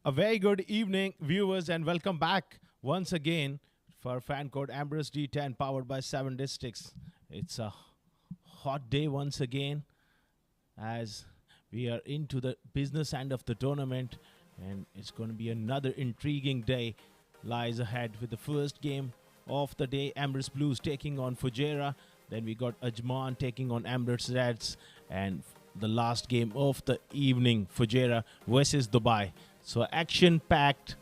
A very good evening, viewers, and welcome back once again for fan code Emirates D10 powered by 7 districts. It's a hot day once again as we are into the business end of the tournament, and it's going to be another intriguing day lies ahead with the first game of the day, Emirates Blues taking on Fujairah. Then we got Ajman taking on Emirates Reds, and the last game of the evening, Fujairah versus Dubai. So action-packed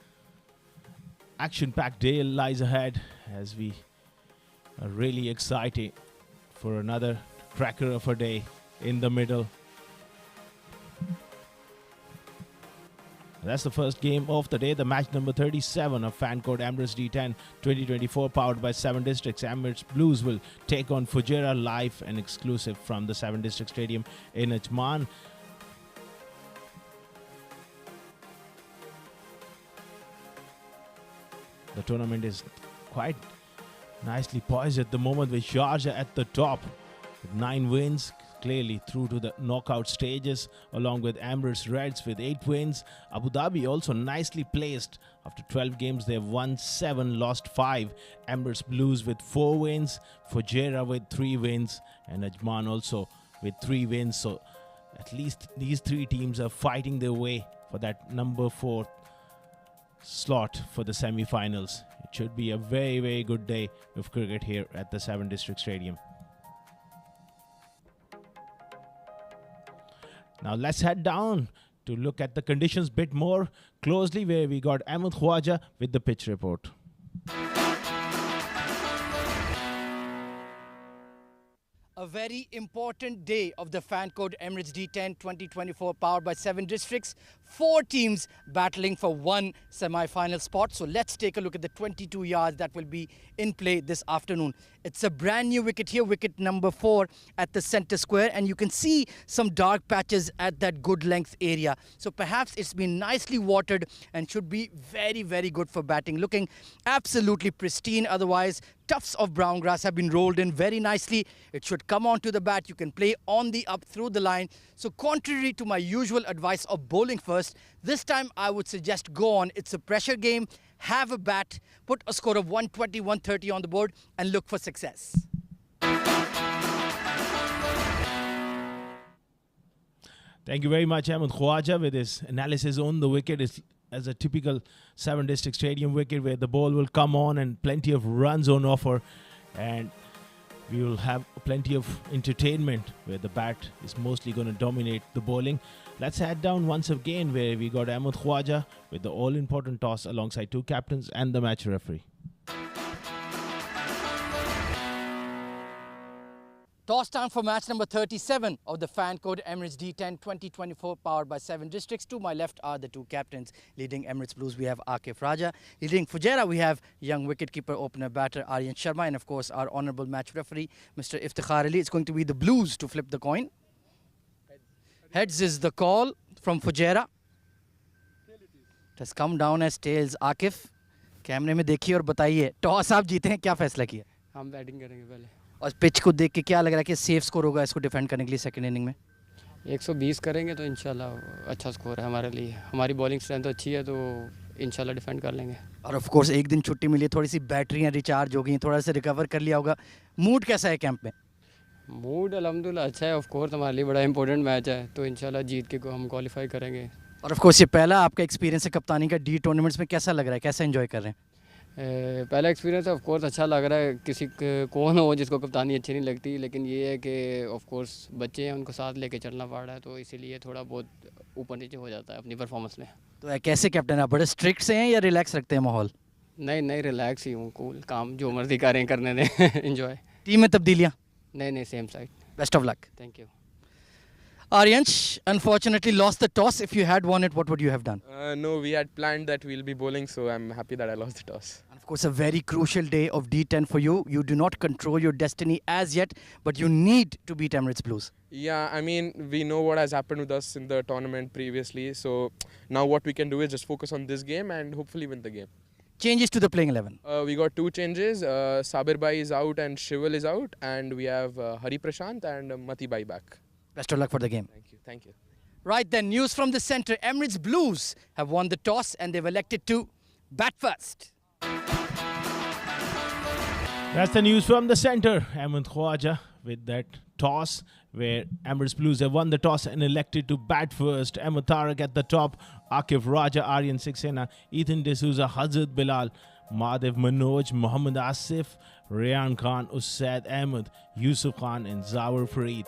day lies ahead as we are really excited for another cracker of a day in the middle. That's the first game of the day, the match number 37 of fan code Emirates D10 2024 powered by 7 districts. Emirates Blues will take on Fujairah live and exclusive from the 7 district stadium in Ajman. The tournament is quite nicely poised at the moment with Sharjah at the top with 9 wins, clearly through to the knockout stages, along with Emirates Reds with 8 wins. Abu Dhabi also nicely placed. After 12 games, they've won 7, lost 5. Emirates Blues with 4 wins, Fujairah with 3 wins, and Ajman also with 3 wins. So at least these 3 teams are fighting their way for that number 4 slot for the semi-finals. It should be a very, very good day of cricket here at the 7 district stadium. Now let's head down to look at the conditions a bit more closely, where we got Ahmed Khwaja with the pitch report. A very important day of the fan code Emirates D10 2024 powered by 7 districts. 4 teams battling for 1 semi-final spot. So let's take a look at the 22 yards that will be in play this afternoon. It's a brand new wicket here, wicket number 4 at the center square, and you can see some dark patches at that good length area. So perhaps it's been nicely watered and should be very, very good for batting. Looking absolutely pristine. Otherwise, tufts of brown grass have been rolled in very nicely. It should come onto the bat. You can play on the up through the line. So contrary to my usual advice of bowling first, this time I would suggest go on. It's a pressure game. Have a bat, put a score of 120, 130 on the board and look for success. Thank you very much, Ahmed Khwaja, with his analysis on the wicket. It's as a typical 7 district stadium wicket where the ball will come on and plenty of runs on offer, and we will have plenty of entertainment where the bat is mostly going to dominate the bowling. Let's head down once again where we got Ahmed Khwaja with the all-important toss alongside 2 captains and the match referee. Toss time for match number 37 of the fan code Emirates D10 2024 powered by 7 districts. To my left are the 2 captains. Leading Emirates Blues, we have Akif Raja. Leading Fujairah, we have young wicketkeeper, opener, batter Aryan Sharma, and of course our honourable match referee, Mr. Iftikhar Ali. It's going to be the Blues to flip the coin. Heads is the call from Fujairah. It has come down as tails. Akif, कैमरे में देखिए और बताइए, toss आप जीते हैं, क्या फैसला किया? हम बैटिंग करेंगे पहले. और पिच को देख के क्या लग रहा है कि सेफ स्कोर होगा इसको डिफेंड करने के लिए सेकंड इनिंग में? 120 करेंगे तो इंशाल्लाह अच्छा स्कोर है हमारे लिए. हमारी बॉलिंग स्ट्रेंथ अच्छी है तो इंशाल्लाह डिफेंड कर लेंगे. और ऑफ कोर्स एक दिन छुट्टी मिली है, थोड़ी सी बैटरियां रिचार्ज हो गई, थोड़ा सा रिकवर कर लिया होगा. मूड कैसा है कैंप में? मूड अल्हम्दुलिल्लाह अच्छा है. ऑफ कोर्स हमारे लिए बड़ा इंपॉर्टेंट मैच है तो इंशाल्लाह जीत के हम क्वालिफाई करेंगे. और ऑफ कोर्स ये पहला आपका एक्सपीरियंस है कप्तानी का डी टूर्नामेंट्स में, कैसा लग रहा है, कैसा एंजॉय कर रहे हैं? पहला एक्सपीरियंस ऑफ कोर्स अच्छा लग रहा है. किसी कौन हो जिसको कप्तानी अच्छी नहीं लगती, लेकिन ये है कि ऑफ कोर्स बच्चे हैं, उनको साथ लेके चलना पड़ रहा है तो इसीलिए थोड़ा बहुत ऊपर नीचे हो जाता है अपनी परफॉर्मेंस में. तो कैसे कैप्टन आप, बड़े स्ट्रिक्ट से हैं या रिलैक्स रखते हैं माहौल? नहीं रिलैक्स ही हूँ. कूल काम जो मर्जी करें करने दें. इंजॉय. टीम में तब्दीलियाँ? नहीं same side. Best of luck. Thank you. Aryansh unfortunately lost the toss. If you had won it, what would you have done? No, we had planned that we'll be bowling, so I'm happy that I lost the toss. And of course, a very crucial day of D10 for you. You do not control your destiny as yet, but you need to beat Emirates Blues. Yeah, I mean, we know what has happened with us in the tournament previously, so now what we can do is just focus on this game and hopefully win the game. Changes to the playing 11. We got 2 changes. Sabir Bhai is out and Shival is out, and we have Hari Prashant and Mati Bhai back. Best of luck for the game. Thank you. Thank you. Right then, news from the centre. Emirates Blues have won the toss and they've elected to bat first. That's the news from the centre. Ahmed Khwaja with that toss where Emirates Blues have won the toss and elected to bat first. Ahmed Tariq at the top, Akif Raja, Aryan Saxena, Ethan D'Souza, Hazrat Bilal, Madhav Manoj, Mohammad Asif, Rayan Khan, Usaid Ahmed, Yusuf Khan and Zawar Fareed.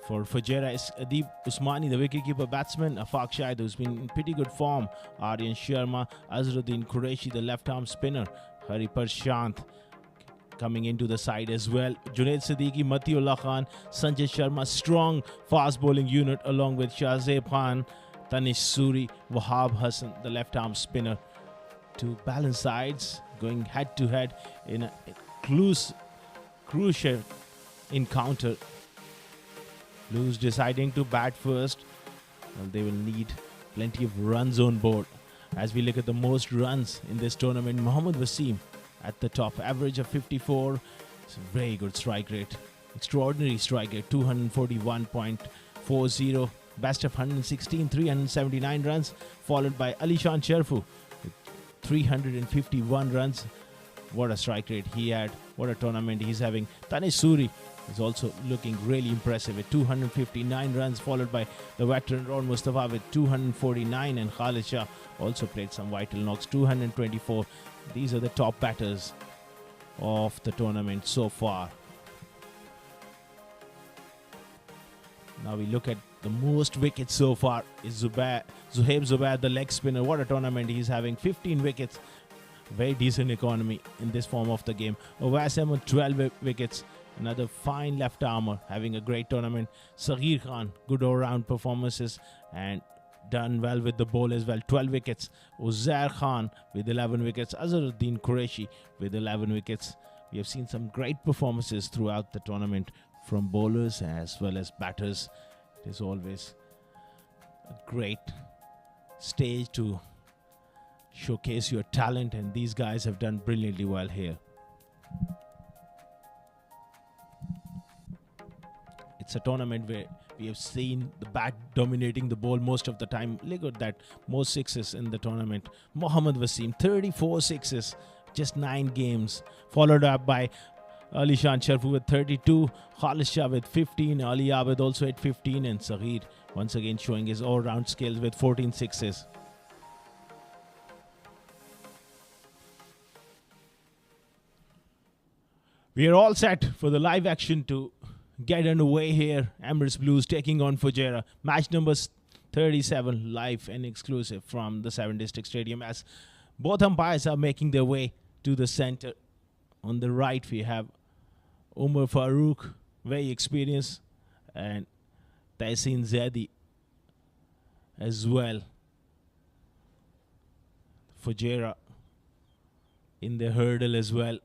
For Fujairah, it's Adib Usmani, the wicketkeeper batsman, Afaq Shahid, who's been in pretty good form, Aryan Sharma, Azruddin Qureshi, the left-arm spinner, Hari Prashant coming into the side as well. Junaid Siddiqui, Matiullah Khan, Sanjay Sharma, strong fast bowling unit along with Shahzeb Khan, Tanish Suri, Wahab Hassan, the left-arm spinner. Two balanced sides going head-to-head in a crucial encounter. Blues deciding to bat first. Well, they will need plenty of runs on board. As we look at the most runs in this tournament, Mohammad Wasim at the top, average of 54. It's a very good strike rate. Extraordinary strike rate, 241.40. Best of 116, 379 runs. Followed by Alishan Sharfu with 351 runs. What a strike rate he had. What a tournament he's having. Tanish Suri is also looking really impressive with 259 runs, followed by the veteran Ron Mustafa with 249, and Khalid Shah also played some vital knocks, 224. These are the top batters of the tournament so far. Now we look at the most wickets so far is Zuhaib Zubair, the leg spinner. What a tournament he's having, 15 wickets. Very decent economy in this form of the game. Owais Ahmed, 12 wickets. Another fine left armour having a great tournament. Saghir Khan, good all-round performances and done well with the ball as well. 12 wickets. Uzair Khan with 11 wickets. Azharuddin Qureshi with 11 wickets. We have seen some great performances throughout the tournament from bowlers as well as batters. It is always a great stage to showcase your talent, and these guys have done brilliantly well here. It's a tournament where we have seen the bat dominating the ball most of the time. Look at that, most sixes in the tournament. Mohammad Wasim, 34 sixes, just 9 games. Followed up by Alishan Sharfu with 32, Khalid Shah with 15, Ali Abid also at 15, and Saghir once again showing his all-round skills with 14 sixes. We are all set for the live action to get underway here. Emirates Blues taking on Fujairah. Match number 37, live and exclusive from the 7 District Stadium, as both umpires are making their way to the center. On the right, we have Umar Farooq, very experienced, and Taisin Zaidi as well. Fujairah in the hurdle as well.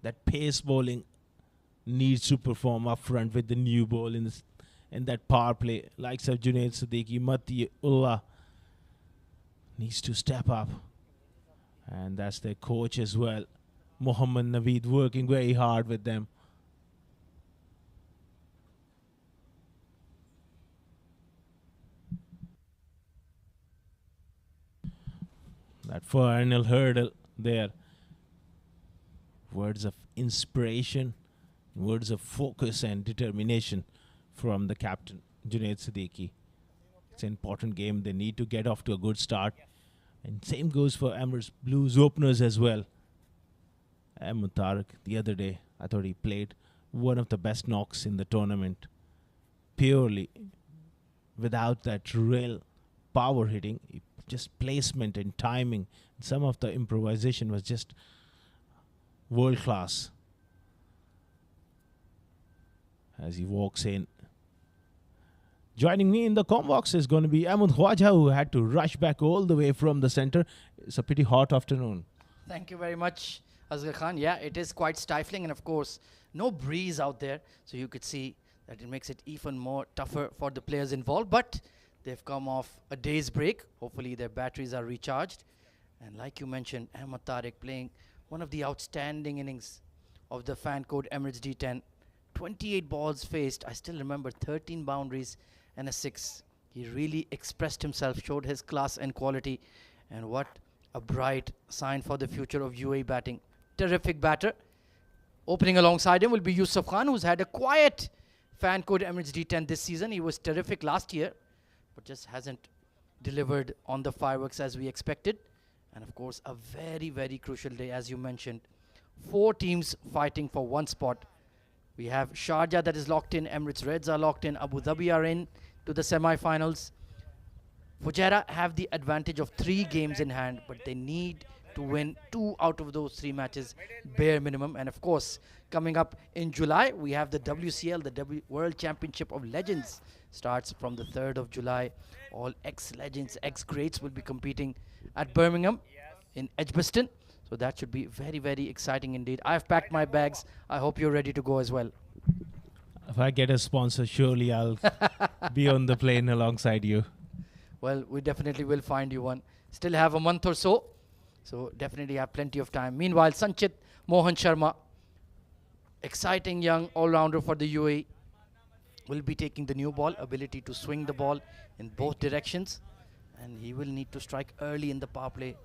That pace bowling needs to perform up front with the new ball in that power play. Likes of Junaid Siddiqui, Matiullah needs to step up. And that's their coach as well, Muhammad Naveed, working very hard with them. That final hurdle there. Words of inspiration, words of focus and determination from the captain, Junaid Siddiqui. It's an important game. They need to get off to a good start. And same goes for Emirates Blues openers as well. Ahmed Tariq, the other day, I thought he played one of the best knocks in the tournament. Purely without that real power hitting, just placement and timing. Some of the improvisation was just world class. As he walks in. Joining me in the comm box is going to be Ahmed Khwaja, who had to rush back all the way from the center. It's a pretty hot afternoon. Thank you very much, Asghar Khan. Yeah, it is quite stifling, and of course, no breeze out there. So you could see that it makes it even more tougher for the players involved. But they've come off a day's break. Hopefully their batteries are recharged. And like you mentioned, Ahmed Tariq playing one of the outstanding innings of the fan code Emirates D10. 28 balls faced. I still remember 13 boundaries and a 6. He really expressed himself, showed his class and quality, and what a bright sign for the future of UAE batting. Terrific batter. Opening alongside him will be Yusuf Khan, who's had a quiet fan code Emirates D10 this season. He was terrific last year, but just hasn't delivered on the fireworks as we expected. And of course, a very, very crucial day, as you mentioned. 4 teams fighting for one spot. We have Sharjah that is locked in, Emirates Reds are locked in, Abu Dhabi are in to the semi-finals. Fujairah have the advantage of 3 games in hand, but they need to win 2 out of those 3 matches, bare minimum. And of course, coming up in July, we have the WCL, the World Championship of Legends, starts from the 3rd of July. All ex-legends, ex-greats will be competing at Birmingham in Edgbaston. So that should be very, very exciting indeed. I've packed my bags. I hope you're ready to go as well. If I get a sponsor, surely I'll be on the plane alongside you. Well, we definitely will find you one. Still have a month or so. So definitely have plenty of time. Meanwhile, Sanchit Mohan Sharma, exciting young all-rounder for the UAE, will be taking the new ball, ability to swing the ball in both directions. And he will need to strike early in the power play.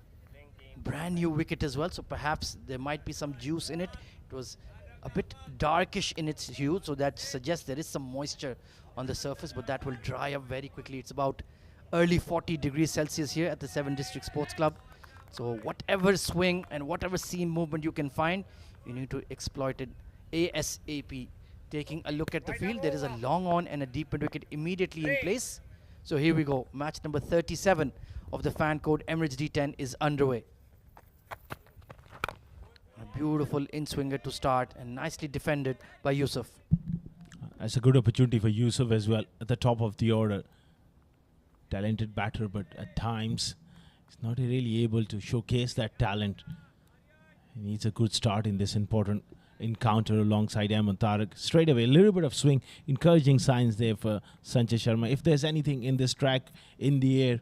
Brand new wicket as well, so perhaps there might be some juice in it. It was a bit darkish in its hue, so that suggests there is some moisture on the surface, but that will dry up very quickly. It's about early 40 degrees Celsius here at the 7 District Sports Club. So whatever swing and whatever seam movement you can find, you need to exploit it ASAP. Taking a look at the field, there is a long on and a deep mid wicket immediately in place. So here we go. Match number 37 of the fan code Emirates D10 is underway. A beautiful in-swinger to start and nicely defended by Yusuf. That's a good opportunity for Yusuf as well at the top of the order. Talented batter, but at times he's not really able to showcase that talent. He needs a good start in this important encounter alongside Ahmed Tariq. Straight away, a little bit of swing, encouraging signs there for Sanchit Sharma. If there's anything in this track, in the air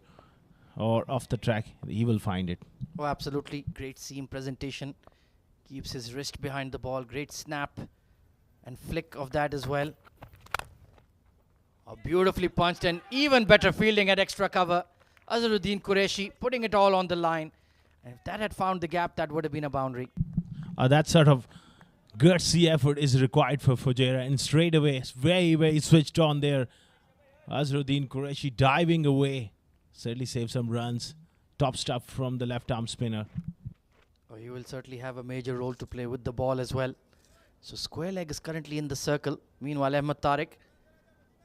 or off the track, he will find it. Oh, absolutely. Great seam presentation. Keeps his wrist behind the ball. Great snap and flick of that as well. Oh, beautifully punched and even better fielding at extra cover. Azharuddin Qureshi putting it all on the line. And if that had found the gap, that would have been a boundary. That sort of gutsy effort is required for Fujairah, and straight away, it's very, very switched on there. Azharuddin Qureshi diving away. Certainly save some runs. Top stuff from the left arm spinner. Oh, he will certainly have a major role to play with the ball as well. So square leg is currently in the circle. Meanwhile, Ahmed Tariq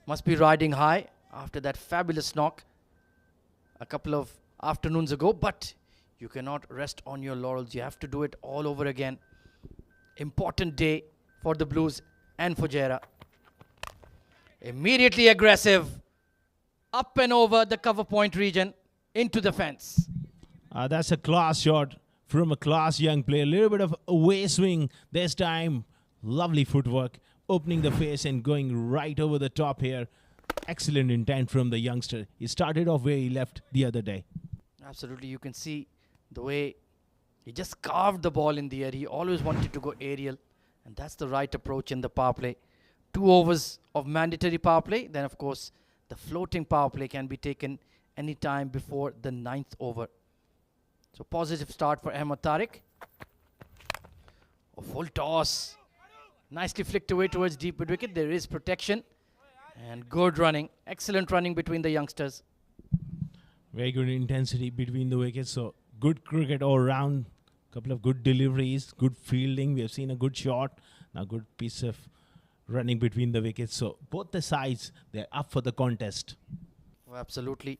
must be riding high after that fabulous knock a couple of afternoons ago. But you cannot rest on your laurels. You have to do it all over again. Important day for the Blues and Fujairah. Immediately aggressive. Up and over the cover point region into the fence. That's a class shot from a class young player. A little bit of away swing this time. Lovely footwork. Opening the face and going right over the top here. Excellent intent from the youngster. He started off where he left the other day. Absolutely. You can see the way he just carved the ball in the air. He always wanted to go aerial. And that's the right approach in the power play. 2 overs of mandatory power play. Then, of course, the floating power play can be taken any time before the 9th over. So positive start for Ahmed Tariq. A full toss. Nicely flicked away towards deep mid wicket. There is protection. And good running. Excellent running between the youngsters. Very good intensity between the wickets. So good cricket all round. Couple of good deliveries. Good fielding. We have seen a good shot. Now good piece of running between the wickets. So both the sides, they're up for the contest. Oh, absolutely.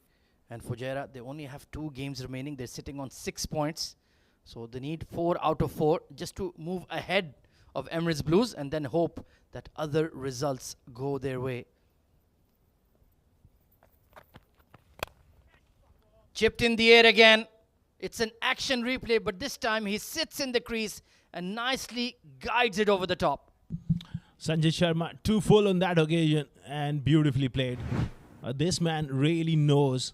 And Fujairah, they only have 2 games remaining. They're sitting on 6 points. So they need 4 out of 4 just to move ahead of Emirates Blues and then hope that other results go their way. Chipped in the air again. It's an action replay, but this time he sits in the crease and nicely guides it over the top. Sanjay Sharma, 2 full on that occasion and beautifully played. This man really knows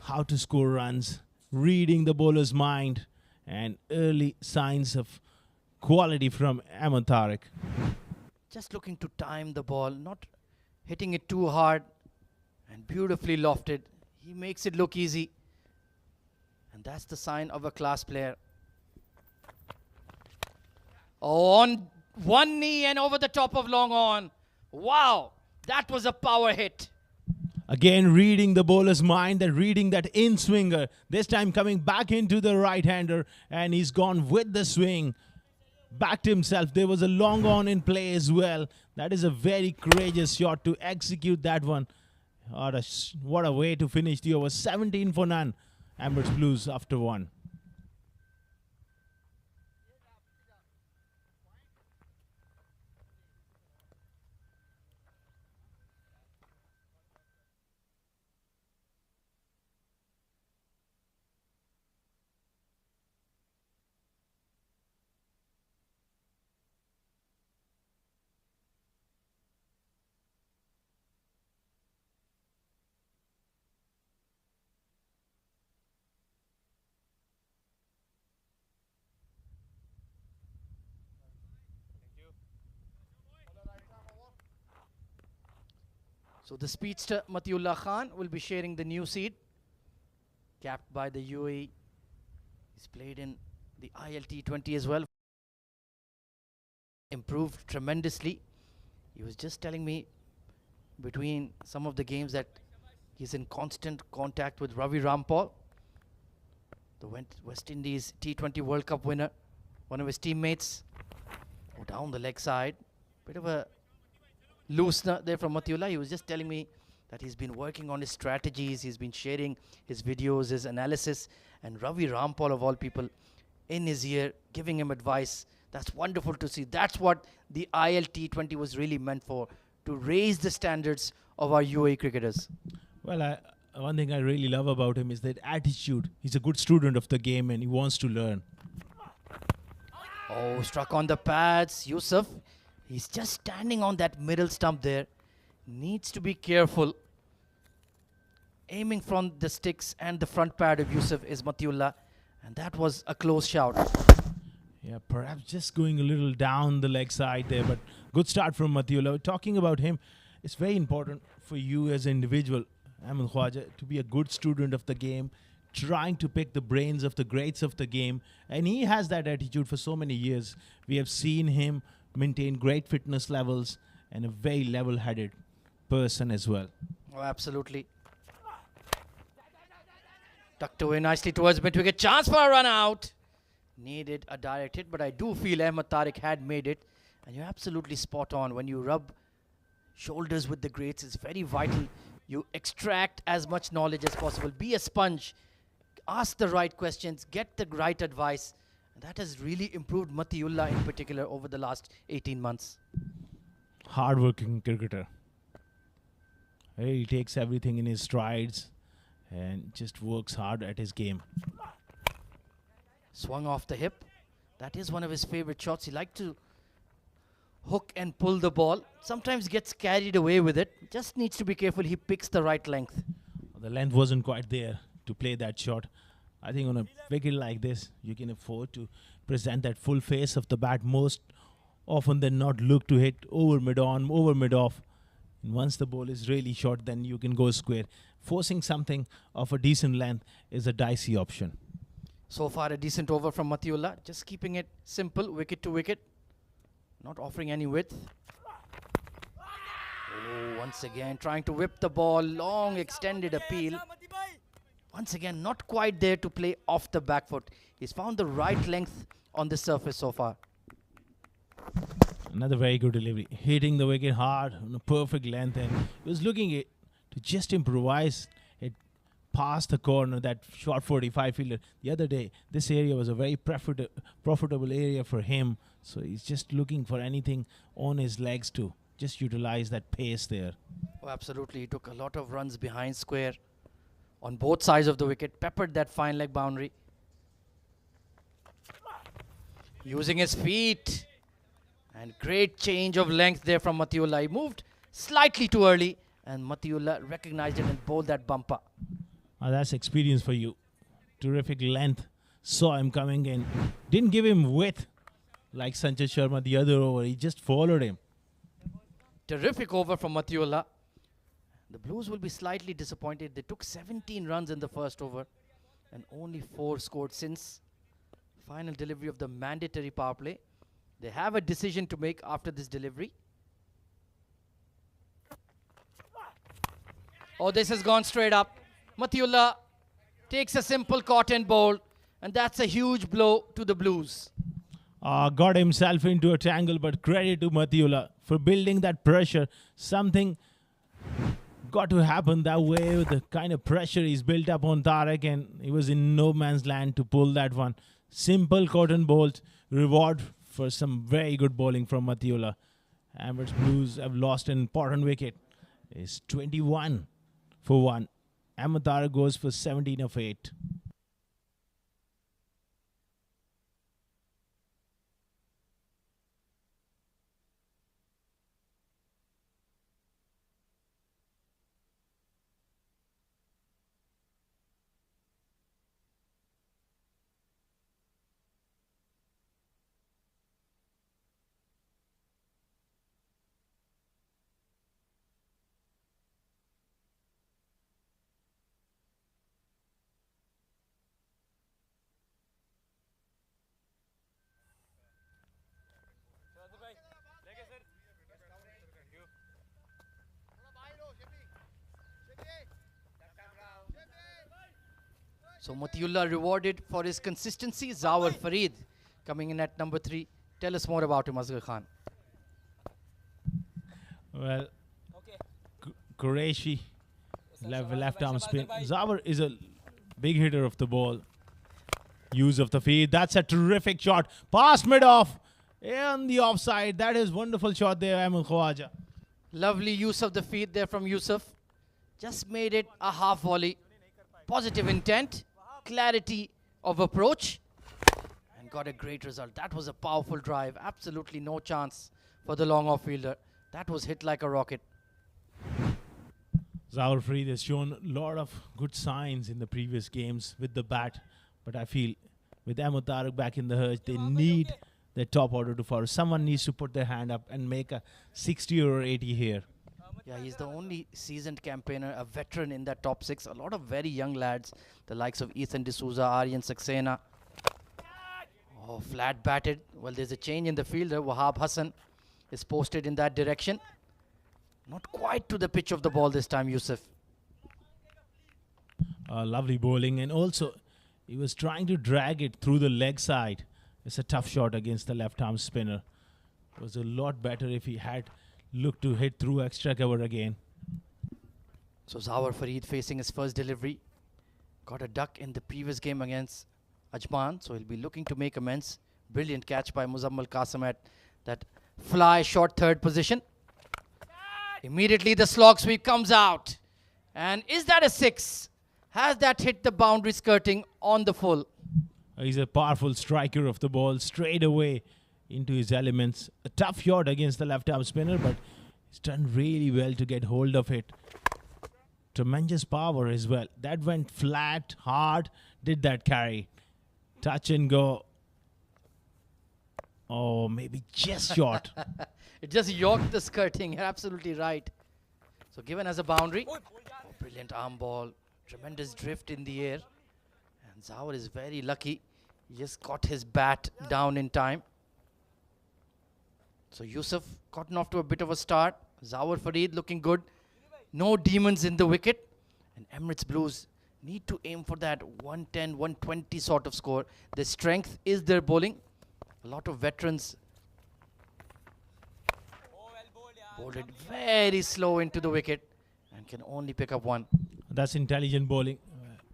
how to score runs, reading the bowler's mind, and early signs of quality from Ahmed Tariq. Just looking to time the ball, not hitting it too hard, And beautifully lofted. He makes it look easy. And that's the sign of a class player. On one knee and over the top of long on. Wow, that was a power hit. Again, reading the bowler's mind, reading that in-swinger. This time coming back into the right-hander, and he's gone with the swing. Backed himself. There was a long on in play as well. That is a very courageous shot to execute that one. What a way to finish the over. 17 for none. Emirates Blues after one. So the speedster Matiullah Khan will be sharing the new seed, capped by the UAE. He's played in the ILT20 as well. Improved tremendously. He was just telling me between some of the games that he's in constant contact with Ravi Rampal, the West Indies T20 World Cup winner, one of his teammates. Oh, down the leg side. Bit of a loosener there from Matiullah. He was just telling me that he's been working on his strategies, he's been sharing his videos, his analysis, and Ravi Rampal of all people in his ear giving him advice. That's wonderful to see. That's what the ILT20 was really meant for, to raise the standards of our UAE cricketers. Well, one thing I really love about him is that attitude. He's a good student of the game and he wants to learn. Oh, struck on the pads. Yusuf, he's just standing on that middle stump there. Needs to be careful. Aiming from the sticks and the front pad of Yusuf is Matiullah. And that was a close shout. Yeah, perhaps just going a little down the leg side there, but good start from Matiullah. Talking about him, it's very important for you as an individual, Ahmed Khwaja, to be a good student of the game, trying to pick the brains of the greats of the game. And he has that attitude for so many years. We have seen him maintain great fitness levels and a very level-headed person as well. Oh, absolutely. Tucked away nicely towards mid-wicket. Chance for a run out. Needed a direct hit, but I do feel Ahmed Tariq had made it. And you're absolutely spot on. When you rub shoulders with the greats, it's very vital. You extract as much knowledge as possible. Be a sponge. Ask the right questions. Get the right advice. And that has really improved Matiullah in particular over the last 18 months. Hard-working cricketer. He takes everything in his strides and just works hard at his game. Swung off the hip. That is one of his favorite shots. He likes to hook and pull the ball. Sometimes gets carried away with it. Just needs to be careful. He picks the right length. The length wasn't quite there to play that shot. I think on a wicket like this, you can afford to present that full face of the bat most often than not. Look to hit over mid-on, over mid-off. And once the ball is really short, then you can go square. Forcing something of a decent length is a dicey option. So far, a decent over from Matiullah. Just keeping it simple, wicket to wicket. Not offering any width. Oh, once again, trying to whip the ball. Long, extended appeal. Once again, not quite there to play off the back foot. He's found the right length on the surface so far. Another very good delivery. Hitting the wicket hard on a perfect length. And he was looking at to just improvise it past the corner, that short 45 fielder. The other day, this area was a very profitable area for him. So he's just looking for anything on his legs to just utilize that pace there. Oh, absolutely. He took a lot of runs behind square on both sides of the wicket. Peppered that fine leg boundary. Using his feet. And great change of length there from Matiullah. He moved slightly too early. And Matiullah recognized it and bowled that bumper. That's experience for you. Terrific length. Saw him coming in. Didn't give him width like Sanjay Sharma the other over. He just followed him. Terrific over from Matiullah. The Blues will be slightly disappointed. They took 17 runs in the first over and only 4 scored since final delivery of the mandatory power play. They have a decision to make after this delivery. Oh, this has gone straight up. Matiullah takes a simple cotton bowl, and that's a huge blow to the Blues. Got himself into a tangle, but credit to Matiullah for building that pressure. Something got to happen that way with the kind of pressure he's built up on Tarek, and he was in no man's land to pull that one. Simple cotton bolt, reward for some very good bowling from Matiullah. Emirates Blues have lost an important wicket. It's 21 for 1. Ahmed Tarek goes for 17 of 8. So Matiullah rewarded for his consistency. Zawar Farid coming in at number 3. Tell us more about him, Asghar Khan. Well, Qureshi, left arm spin. Zawar is a big hitter of the ball. Use of the feet. That's a terrific shot. Past mid-off. And the offside. That is wonderful shot there, Ahmed Khawaja. Lovely use of the feet there from Yusuf. Just made it a half volley. Positive intent. Clarity of approach. And got a great result. That was a powerful drive. Absolutely no chance for the long off fielder. That was hit like a rocket. Zawar Farid has shown a lot of good signs in the previous games with the bat. But I feel with Ahmed Tarek back in the hurst, they need their top order to follow. Someone needs to put their hand up and make a 60 or 80 here. Yeah, he's the only seasoned campaigner, a veteran in that top 6. A lot of very young lads, the likes of Ethan D'Souza, Aryan Saxena. Oh, flat batted. Well, there's a change in the fielder. Wahab Hassan is posted in that direction. Not quite to the pitch of the ball this time, Yusuf. Lovely bowling, and also he was trying to drag it through the leg side. It's a tough shot against the left arm spinner. It was a lot better if he had looked to hit through extra cover again. So Zawar Farid facing his first delivery. Got a duck in the previous game against Ajman, so he'll be looking to make amends. Brilliant catch by Muzammal Qasim at that fly short third position. Immediately the slog sweep comes out. And is that a 6? Has that hit the boundary skirting on the full? He's a powerful striker of the ball, straight away into his elements. A tough shot against the left arm spinner, but he's done really well to get hold of it. Tremendous power as well. That went flat, hard, did that carry. Touch and go. Oh, maybe just short. It just yorked the skirting. You're absolutely right. So given as a boundary. Oh, brilliant arm ball. Tremendous drift in the air. And Zawar is very lucky. He just got his bat down in time. So Yusuf gotten off to a bit of a start. Zawar Farid looking good. No demons in the wicket. And Emirates Blues need to aim for that 110, 120 sort of score. Their strength is their bowling. A lot of veterans bowled it very slow into the wicket and can only pick up 1. That's intelligent bowling.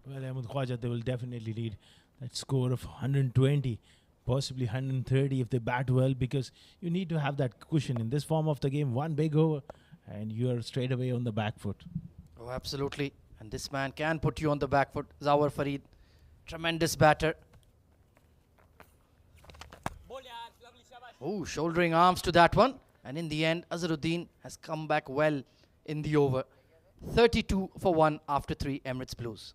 Well, Ahmed Khwaja, they will definitely lead that score of 120, possibly 130 if they bat well, because you need to have that cushion in this form of the game. One big over and you are straight away on the back foot. Oh, absolutely. And this man can put you on the back foot. Zawar Farid, tremendous batter. Oh, shouldering arms to that one. And in the end, Azharuddin has come back well in the over. 32 for 1 after 3, Emirates Blues.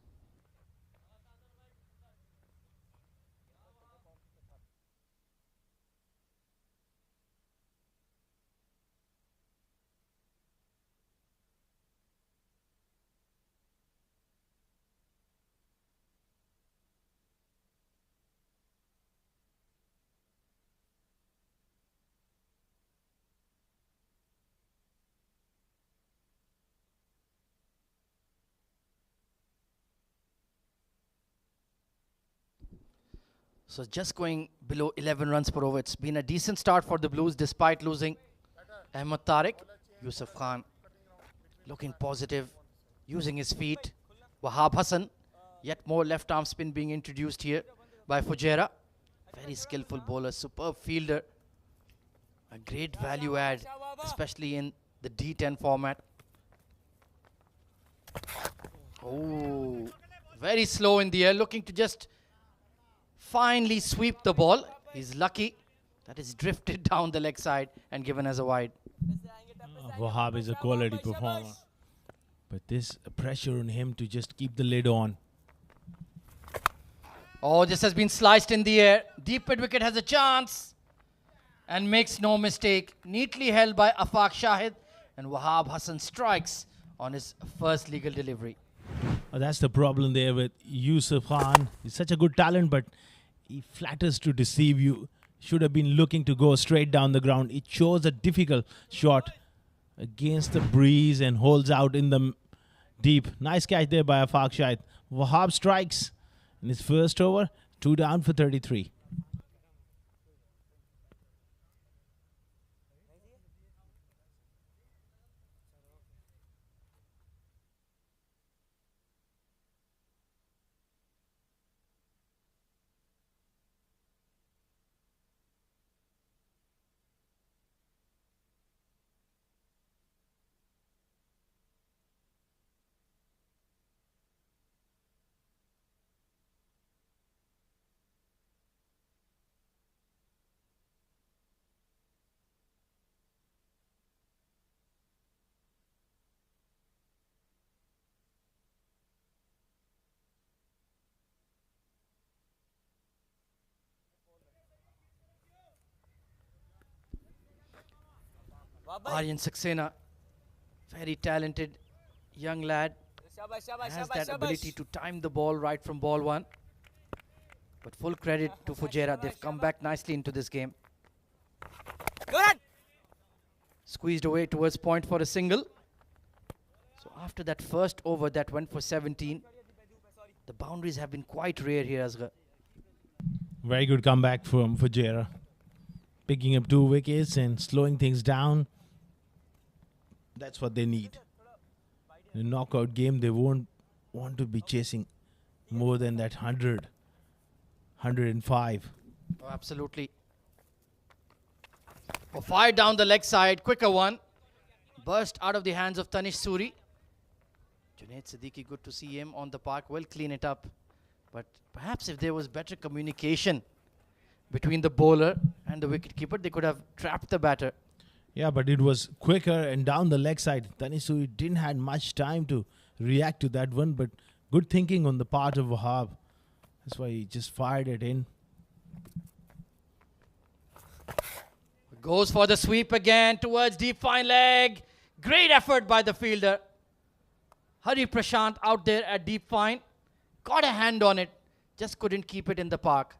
So just going below 11 runs per over. It's been a decent start for the Blues despite losing Ahmed Tariq. Yusuf Khan looking positive, using his feet. Wahab Hassan, yet more left arm spin being introduced here by Fujairah. Very skillful bowler, superb fielder. A great value add, especially in the D10 format. Oh, very slow in the air, looking to just finally sweep the ball. He's lucky that it's drifted down the leg side and given as a wide. Wahab is a quality performer. But this pressure on him to just keep the lid on. Oh, this has been sliced in the air. Deep mid wicket has a chance and makes no mistake. Neatly held by Afaq Shahid, and Wahab Hassan strikes on his first legal delivery. That's the problem there with Yusuf Khan. He's such a good talent, but he flatters to deceive you. Should have been looking to go straight down the ground. It shows a difficult shot against the breeze and holds out in the deep. Nice catch there by Afaq Shahid. Wahab strikes in his first over, 2 down for 33. Aryan Saxena, very talented young lad, has that ability to time the ball right from ball one. But full credit to Fujairah, they've come back nicely into this game. Squeezed away towards point for a single. So after that first over that went for 17, the boundaries have been quite rare here, Asghar. Very good comeback from Fujairah. Picking up 2 wickets and slowing things down. That's what they need. In a knockout game, they won't want to be chasing more than that 100, 105. Oh, absolutely. Oh, fired down the leg side, quicker one. Burst out of the hands of Tanish Suri. Junaid Siddiqui, good to see him on the park, will clean it up. But perhaps if there was better communication between the bowler and the wicketkeeper, they could have trapped the batter. Yeah, but it was quicker and down the leg side. Tanish Suri didn't have much time to react to that one, but good thinking on the part of Wahab. That's why he just fired it in. Goes for the sweep again towards deep fine leg. Great effort by the fielder. Hari Prashant out there at deep fine. Got a hand on it. Just couldn't keep it in the park.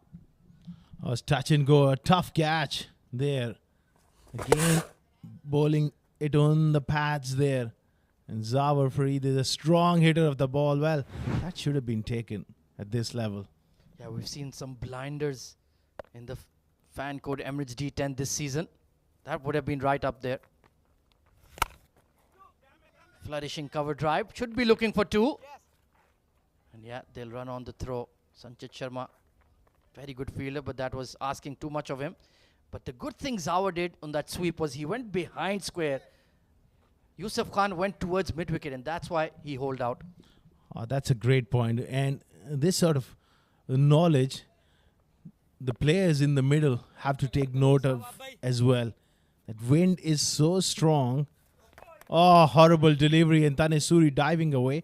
Was touch and go. A tough catch there. Again, bowling it on the pads there. And Zawar Fareed is a strong hitter of the ball. Well, that should have been taken at this level. Yeah, we've seen some blinders in the fan code Emirates D10 this season. That would have been right up there. Flourishing cover drive. Should be looking for 2. And yeah, they'll run on the throw. Sanchit Sharma, very good fielder, but that was asking too much of him. But the good thing Zawar did on that sweep was he went behind square. Yusuf Khan went towards mid-wicket, and that's why he holed out. That's a great point. And this sort of knowledge, the players in the middle have to take note of as well. That wind is so strong. Oh, horrible delivery, and Tanish Suri diving away.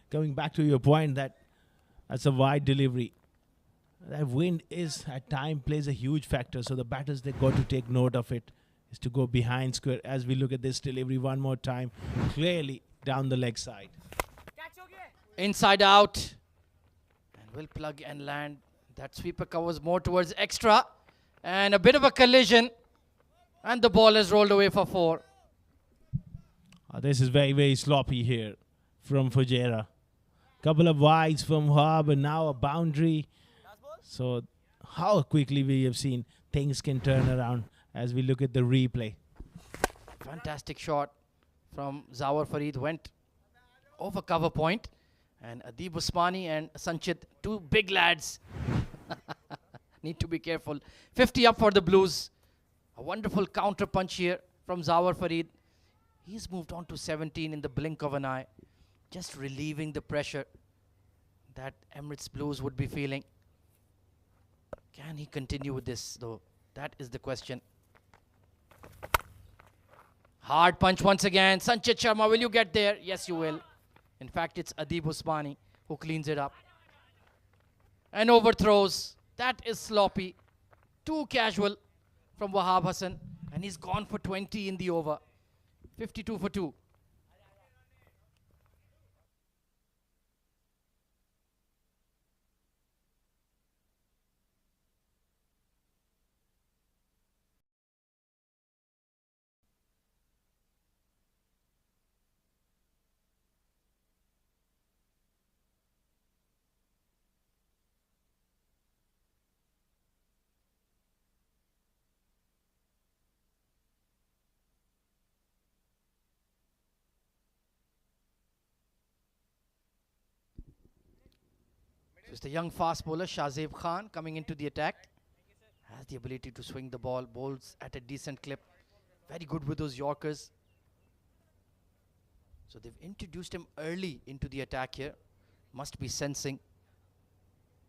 Coming back to your point, that's a wide delivery. That wind is at time plays a huge factor. So the batters, they got to take note of it. Is to go behind square. As we look at this delivery one more time, clearly down the leg side. Inside out. And will plug and land. That sweeper covers more towards extra. And a bit of a collision. And the ball has rolled away for 4. This is very, very sloppy here from Fujairah. Couple of wides from Wahab and now a boundary. So how quickly we have seen things can turn around as we look at the replay. Fantastic shot from Zawar Farid, went over cover point, and Adib Usmani and Sanchit, two big lads, need to be careful. 50 up for the Blues. A wonderful counter punch here from Zawar Farid. He's moved on to 17 in the blink of an eye, just relieving the pressure that Emirates Blues would be feeling. Can he continue with this though? That is the question. Hard punch once again. Sanchit Sharma, will you get there? Yes, you will. In fact, it's Adib Usmani who cleans it up. And overthrows. That is sloppy. Too casual from Wahab Hassan. And he's gone for 20 in the over. 52 for 2. So it's the young fast bowler Shahzeb Khan coming into the attack. Has the ability to swing the ball, bowls at a decent clip. Very good with those Yorkers. So they've introduced him early into the attack here. Must be sensing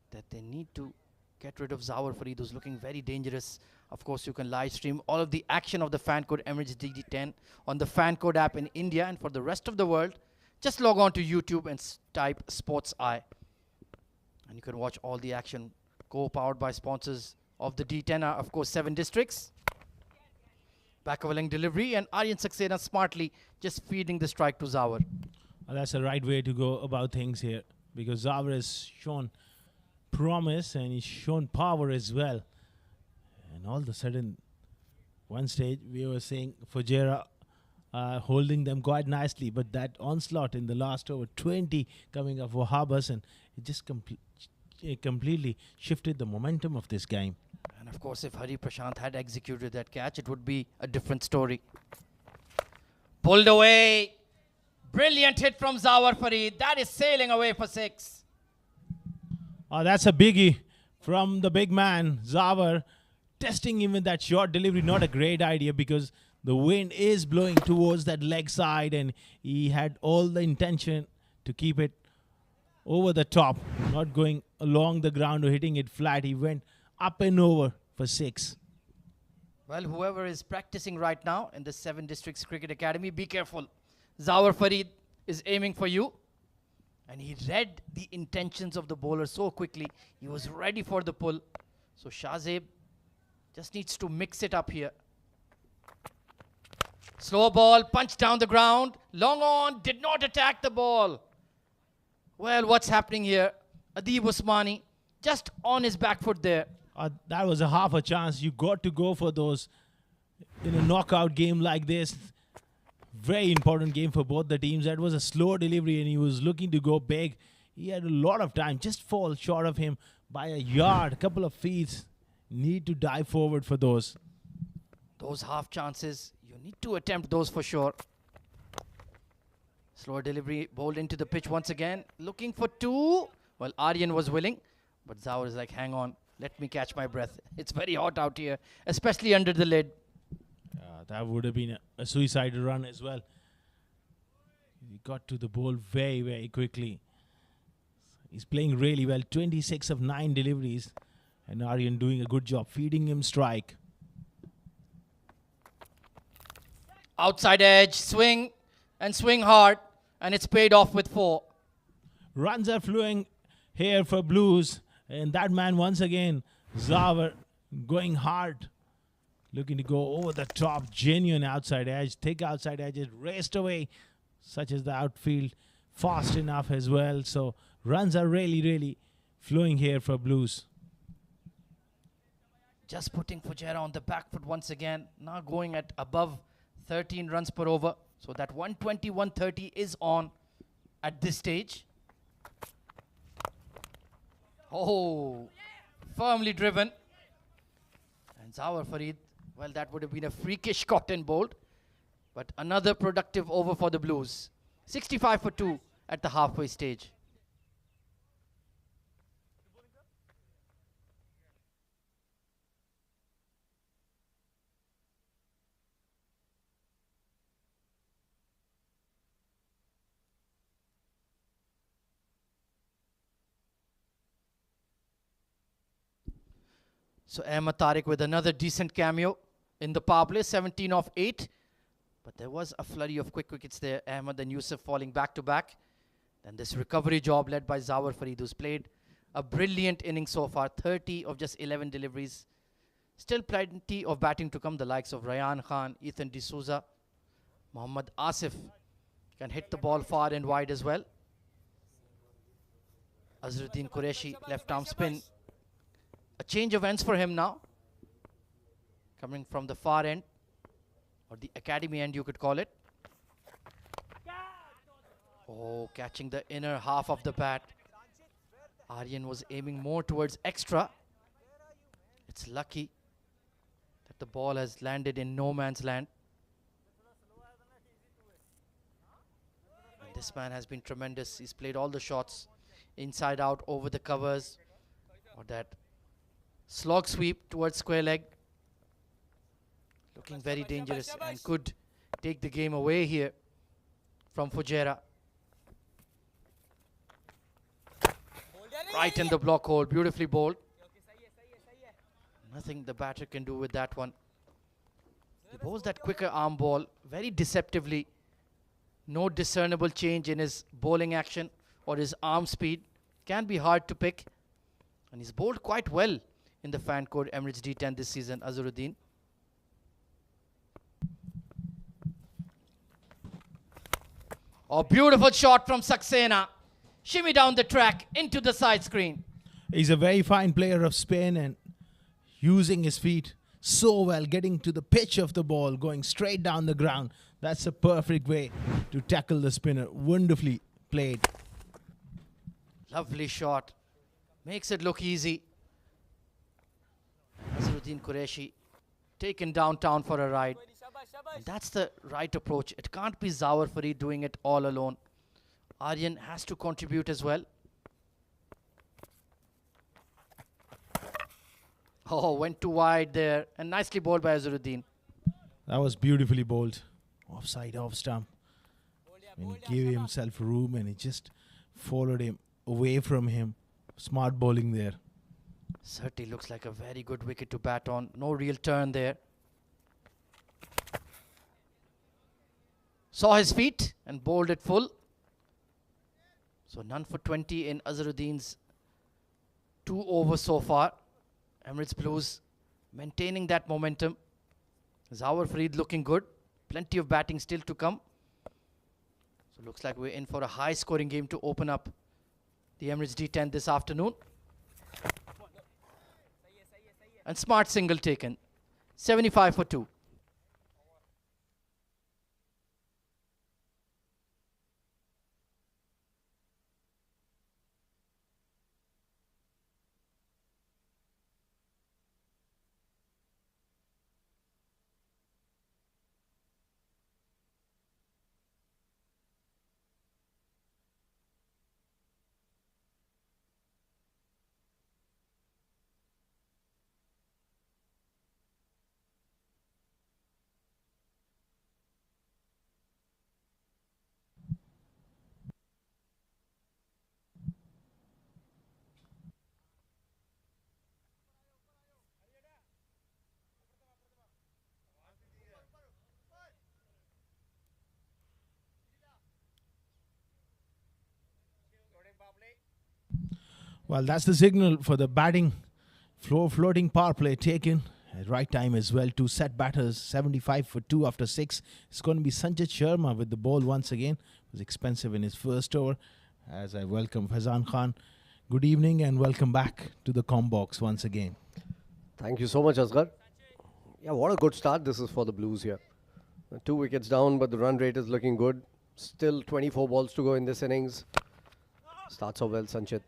that they need to get rid of Zawar Farid, who's looking very dangerous. Of course, you can live stream all of the action of the fan code Emirates D10 on the fan code app in India, and for the rest of the world, just log on to YouTube and type Sports Eye. And you can watch all the action. Co-powered by sponsors of the D10 are, of course, 7 districts. Back of a length delivery, and Aryan Saxena smartly just feeding the strike to Zawar. Well, that's the right way to go about things here, because Zawar has shown promise and he's shown power as well. And all of a sudden, one stage we were saying Fujairah holding them quite nicely, but that onslaught in the last over 20 coming off Wahab Hassan, it just completely shifted the momentum of this game. And of course, if Hari Prashant had executed that catch, it would be a different story. Pulled away. Brilliant hit from Zawar Farid. That is sailing away for 6. Oh, that's a biggie from the big man, Zawar. Testing him with that short delivery, not a great idea because the wind is blowing towards that leg side and he had all the intention to keep it over the top, not going along the ground or hitting it flat. He went up and over for 6. Well, whoever is practicing right now in the 7 Districts Cricket Academy, be careful. Zawar Farid is aiming for you. And he read the intentions of the bowler so quickly. He was ready for the pull. So Shahzeb just needs to mix it up here. Slow ball, punch down the ground. Long on, did not attack the ball. Well, what's happening here? Adib Usmani just on his back foot there. That was a half a chance. You got to go for those in a knockout game like this. Very important game for both the teams. That was a slow delivery and he was looking to go big. He had a lot of time. Just fall short of him by a yard, a couple of feet. Need to dive forward for those. Those half chances, you need to attempt those for sure. Slower delivery, bowled into the pitch once again. Looking for 2. Well, Aryan was willing, but Zawar is like, hang on, let me catch my breath. It's very hot out here, especially under the lid. That would have been a suicidal run as well. He got to the ball very, very quickly. He's playing really well. 26 of 9 deliveries. And Aryan doing a good job feeding him strike. Outside edge, swing and swing hard. And it's paid off with 4. Runs are flowing here for Blues. And that man once again, Zawar, going hard. Looking to go over the top, genuine outside edge, thick outside edges, raced away, such as the outfield, fast enough as well. So runs are really, really flowing here for Blues. Just putting Fujairah on the back foot once again. Now going at above 13 runs per over. So that 120-130 is on at this stage. Oh, Firmly driven. And Zawar Farid, well, that would have been a freakish caught and bowled. But another productive over for the Blues. 65 for 2 at the halfway stage. So Ahmed Tariq with another decent cameo in the power play, 17 of 8. But there was a flurry of quick wickets there. Ahmed and Yusuf falling back to back. Then this recovery job led by Zawar Farid, who's played a brilliant inning so far. 30 of just 11 deliveries. Still plenty of batting to come. The likes of Ryan Khan, Ethan D'Souza, Mohammad Asif can hit the ball far and wide as well. Azharuddin Qureshi, left arm spin. A change of ends for him now. Coming from the far end, or the academy end you could call it. Oh, catching the inner half of the bat. Aryan was aiming more towards extra. It's lucky that the ball has landed in no man's land. And this man has been tremendous. He's played all the shots inside out, over the covers, or that slog sweep towards square leg. Looking very dangerous and could take the game away here from Fujairah. Right in the block hole, beautifully bowled. Nothing the batter can do with that one. He bowls that quicker arm ball very deceptively. No discernible change in his bowling action or his arm speed. Can be hard to pick. And he's bowled quite well in the fan code Emirates D10 this season, Azharuddin. Oh, beautiful shot from Saxena. Shimmy down the track into the side screen. He's a very fine player of spin and using his feet so well, getting to the pitch of the ball, going straight down the ground. That's a perfect way to tackle the spinner. Wonderfully played. Lovely shot. Makes it look easy. Azharuddin Qureshi taken downtown for a ride. And that's the right approach. It can't be Zawar Farid doing it all alone. Aryan has to contribute as well. Oh, went too wide there. And nicely bowled by Azharuddin. That was beautifully bowled. Offside, off stump. And he gave himself room and he just followed him away from him. Smart bowling there. Certainly looks like a very good wicket to bat on. No real turn there. Saw his feet and bowled it full. So none for 20 in Azharuddin's 2 overs so far. Emirates Blues maintaining that momentum. Zawar Farid looking good. Plenty of batting still to come. So looks like we're in for a high scoring game to open up the Emirates D10 this afternoon. And smart single taken. 75 for 2. Well, that's the signal for the batting floating power play taken at right time as well. 2 set batters, 75 for 2 after 6. It's going to be Sanjit Sharma with the ball once again. It was expensive in his first over. As I welcome Faizan Khan. Good evening and welcome back to the Combox once again. Thank you so much, Asghar. Yeah, what a good start this is for the Blues here. 2 wickets down, but the run rate is looking good. Still 24 balls to go in this innings. Starts off well, Sanchit.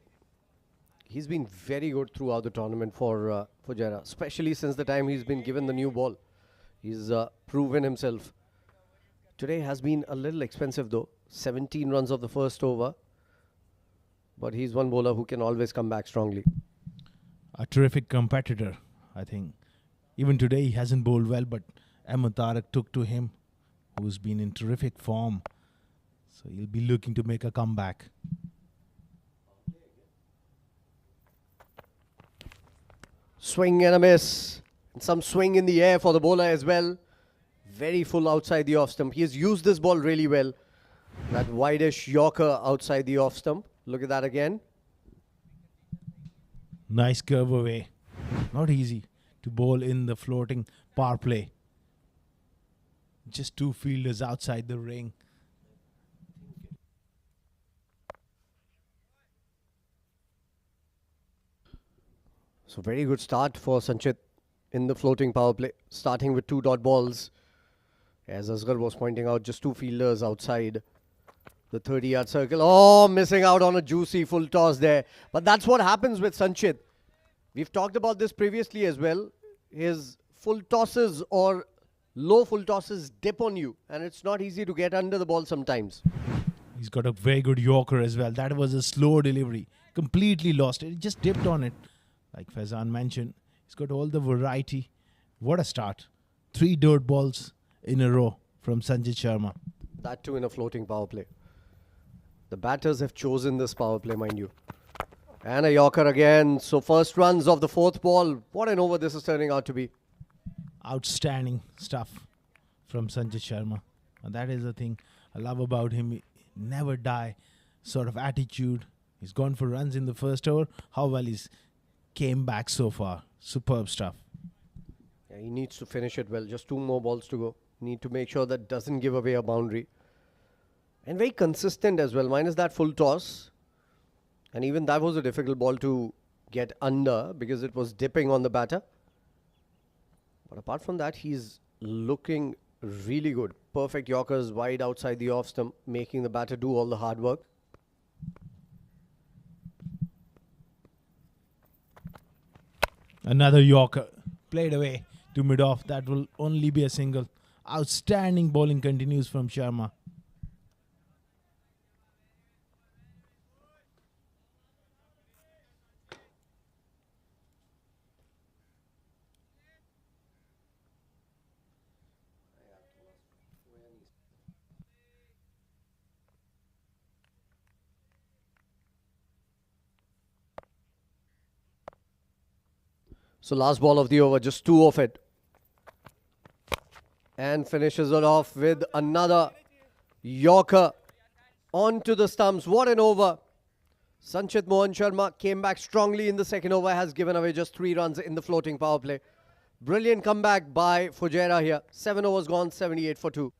He's been very good throughout the tournament for Fujairah, especially since the time he's been given the new ball. He's proven himself. Today has been a little expensive though. 17 runs of the first over. But he's one bowler who can always come back strongly. A terrific competitor, I think. Even today he hasn't bowled well, but Ahmed Tariq took to him, who's been in terrific form. So he'll be looking to make a comeback. Swing and a miss. And some swing in the air for the bowler as well. Very full outside the off stump. He has used this ball really well. That wideish Yorker outside the off stump. Look at that again. Nice curve away. Not easy to bowl in the floating power play. Just two fielders outside the ring. So very good start for Sanchit in the floating power play. Starting with 2 dot balls. As Asghar was pointing out, just 2 fielders outside the 30-yard circle. Oh, missing out on a juicy full toss there. But that's what happens with Sanchit. We've talked about this previously as well. His full tosses or low full tosses dip on you. And it's not easy to get under the ball sometimes. He's got a very good Yorker as well. That was a slow delivery. Completely lost it. He just dipped on it. Like Faizan mentioned, he's got all the variety. What a start. 3 dirt balls in a row from Sanjit Sharma. That too in a floating power play. The batters have chosen this power play, mind you. And a Yorker again. So first runs of the 4th ball. What an over this is turning out to be. Outstanding stuff from Sanjit Sharma. And that is the thing I love about him. He never die sort of attitude. He's gone for runs in the first over. How well he's came back so far. Superb stuff. Yeah, he needs to finish it well. Just 2 more balls to go. Need to make sure that doesn't give away a boundary. And very consistent as well. Minus that full toss. And even that was a difficult ball to get under because it was dipping on the batter. But apart from that, he's looking really good. Perfect Yorkers wide outside the off stump, making the batter do all the hard work. Another Yorker played away to mid-off. That will only be a single. Outstanding bowling continues from Sharma. So last ball of the over, just 2 of it. And finishes it off with another Yorker onto the stumps. What an over. Sanchit Mohan Sharma came back strongly in the second over, has given away just 3 runs in the floating power play. Brilliant comeback by Fujairah here. 7 overs gone, 78 for 2.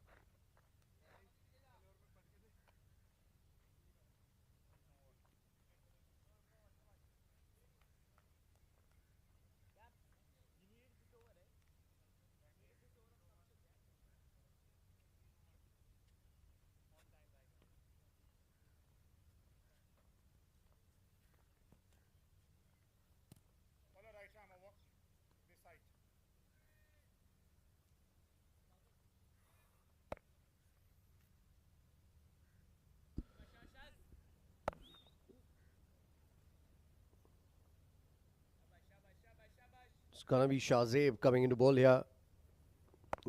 It's going to be Shahzeb coming into bowl here.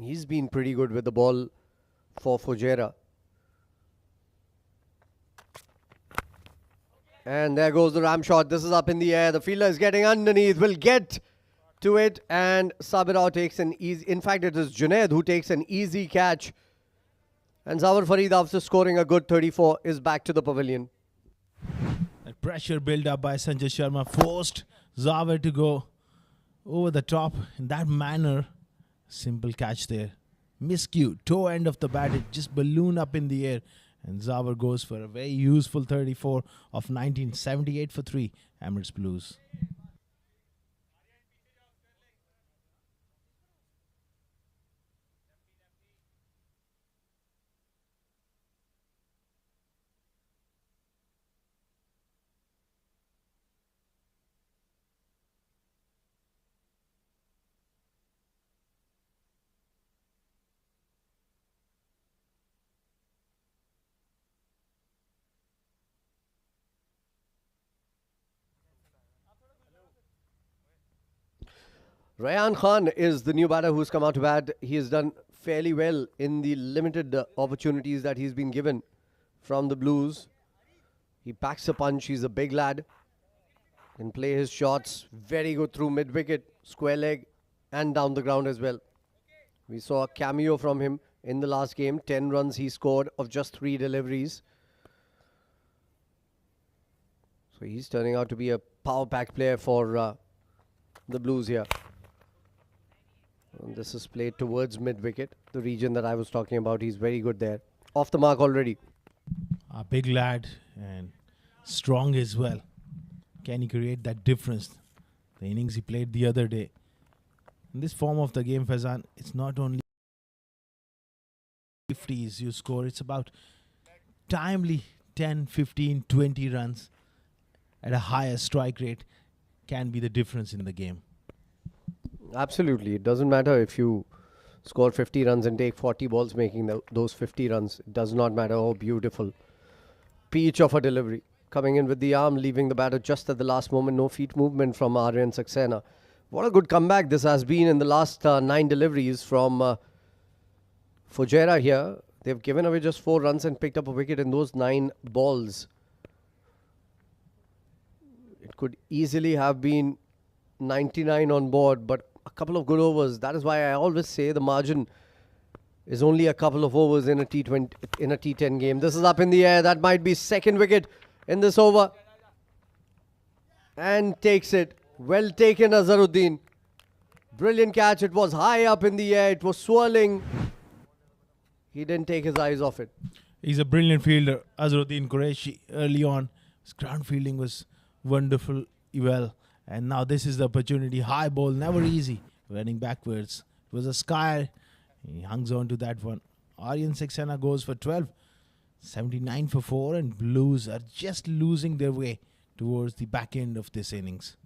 He's been pretty good with the ball for Fujairah. And there goes the ram shot. This is up in the air. The fielder is getting underneath. Will get to it. And Sabirao takes an easy... In fact, it is Junaid who takes an easy catch. And Zawar Farid, after scoring a good 34, is back to the pavilion. That pressure built up by Sanjay Sharma forced Zawar to go over the top in that manner. Simple catch there. Miscue, toe end of the bat, it just ballooned up in the air. And Zawar goes for a very useful 34 of 1978 for 3, Emirates Blues. Rayan Khan is the new batter who's come out to bat. He has done fairly well in the limited opportunities that he's been given from the Blues. He packs a punch. He's a big lad. Can play his shots very good through mid-wicket, square leg and down the ground as well. We saw a cameo from him in the last game. 10 runs he scored of just 3 deliveries. So he's turning out to be a power pack player for the Blues here. And this is played towards mid-wicket, the region that I was talking about. He's very good there. Off the mark already. A big lad and strong as well. Can he create that difference? The innings he played the other day. In this form of the game, Faizan, it's not only 50s you score, it's about timely 10, 15, 20 runs at a higher strike rate can be the difference in the game. Absolutely. It doesn't matter if you score 50 runs and take 40 balls making those 50 runs. It does not matter. Oh, beautiful. Peach of a delivery. Coming in with the arm, leaving the batter just at the last moment. No feet movement from Aryan Saxena. What a good comeback this has been in the last 9 deliveries from Fujairah here. They've given away just 4 runs and picked up a wicket in those 9 balls. It could easily have been 99 on board, but a couple of good overs. That is why I always say the margin is only a couple of overs in a T20, in a T10 game. This is up in the air. That might be second wicket in this over. And takes it. Well taken, Azharuddin. Brilliant catch. It was high up in the air. It was swirling. He didn't take his eyes off it. He's a brilliant fielder, Azharuddin Qureshi. Early on, his ground fielding was wonderful, well. And now this is the opportunity. High ball, never easy. Running backwards. It was a sky. He hangs on to that one. Aryan Saxena goes for 12. 79 for 4, and Blues are just losing their way towards the back end of this innings.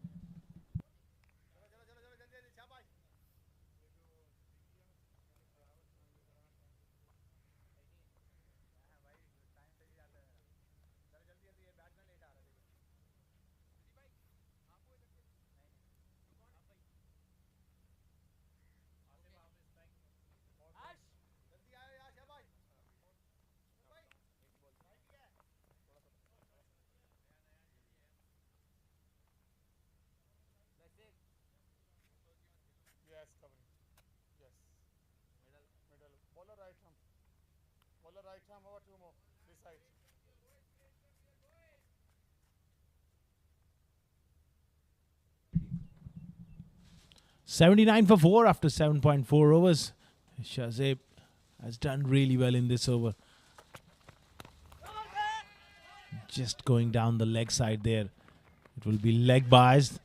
Bowler right arm over 2 more. This side. $79 for 4 after 7.4 overs. Shazib has done really well in this over. Just going down the leg side there. It will be leg biased.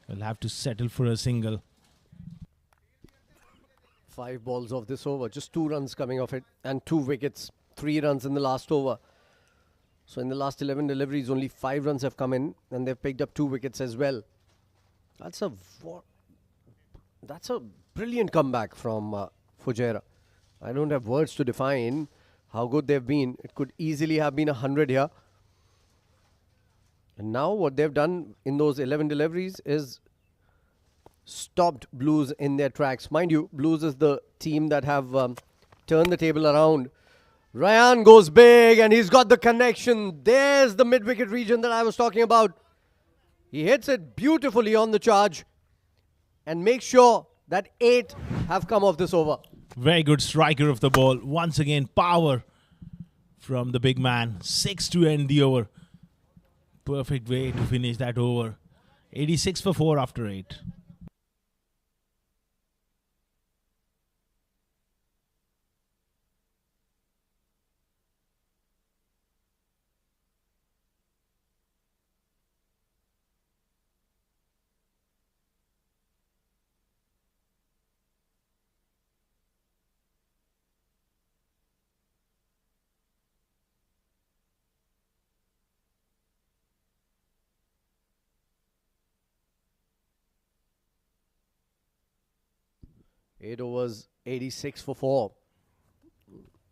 We'll have to settle for a single. 5 balls of this over. Just 2 runs coming off it. And 2 wickets. 3 runs in the last over. So in the last 11 deliveries, only 5 runs have come in. And they've picked up 2 wickets as well. That's a brilliant comeback from Fujairah. I don't have words to define how good they've been. It could easily have been 100 here. And now what they've done in those 11 deliveries is stopped Blues in their tracks. Mind you, Blues is the team that have turned the table around. Rayan goes big and he's got the connection. There's the mid-wicket region that I was talking about. He hits it beautifully on the charge and makes sure that 8 have come off this over. Very good striker of the ball. Once again, power from the big man. 6 to end the over. Perfect way to finish that over. 86 for 4 after 8. Eight overs, 86 for 4.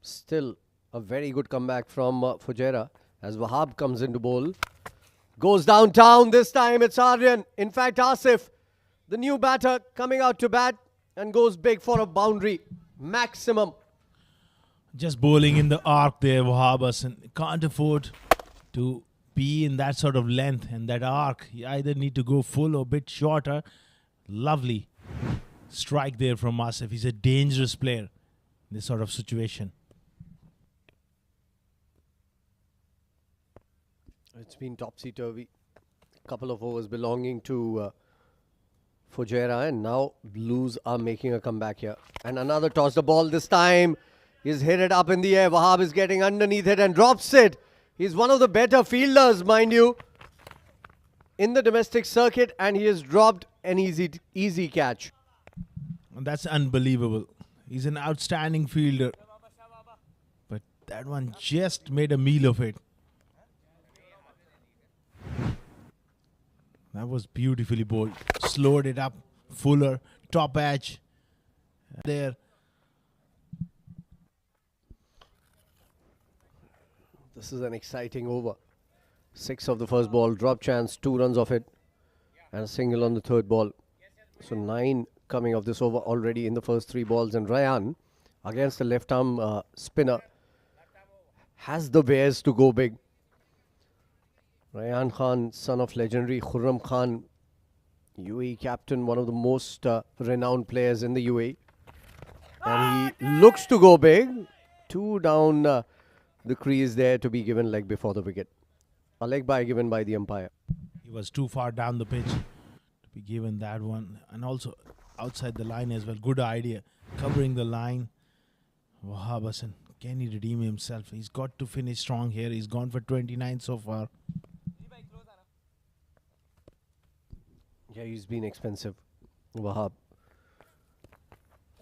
Still a very good comeback from Fujairah as Wahab comes into bowl. Goes downtown. This time it's Aryan. In fact, Asif The new batter coming out to bat and goes big for a boundary. Maximum. Just bowling in the arc there, Wahab Hassan. Can't afford to be in that sort of length and that arc. You either need to go full or a bit shorter. Lovely strike there from Asif. He's a dangerous player in this sort of situation. It's been topsy-turvy. Couple of overs belonging to Fujairah, and now Blues are making a comeback here. And another toss. The ball this time is hit it up in the air. Wahab is getting underneath it and drops it. He's one of the better fielders, mind you, in the domestic circuit, and he has dropped an easy catch. And that's unbelievable. He's an outstanding fielder. But that one just made a meal of it. That was beautifully bowled. Slowed it up. Fuller. Top edge. There. This is an exciting over. 6 of the first ball. Drop chance. 2 runs off it. And a single on the third ball. So 9 coming of this over already in the first 3 balls. And Ryan, against the left arm spinner, has the wares to go big. Ryan Khan, son of legendary Khurram Khan, UAE captain, one of the most renowned players in the UAE. And he looks to go big. 2 down the crease there to be given leg before the wicket. A leg by given by the umpire. He was too far down the pitch to be given that one. And also outside the line as well. Good idea. Covering the line. Wahab Hassan, can he redeem himself? He's got to finish strong here. He's gone for 29 so far. Yeah, he's been expensive. Wahab.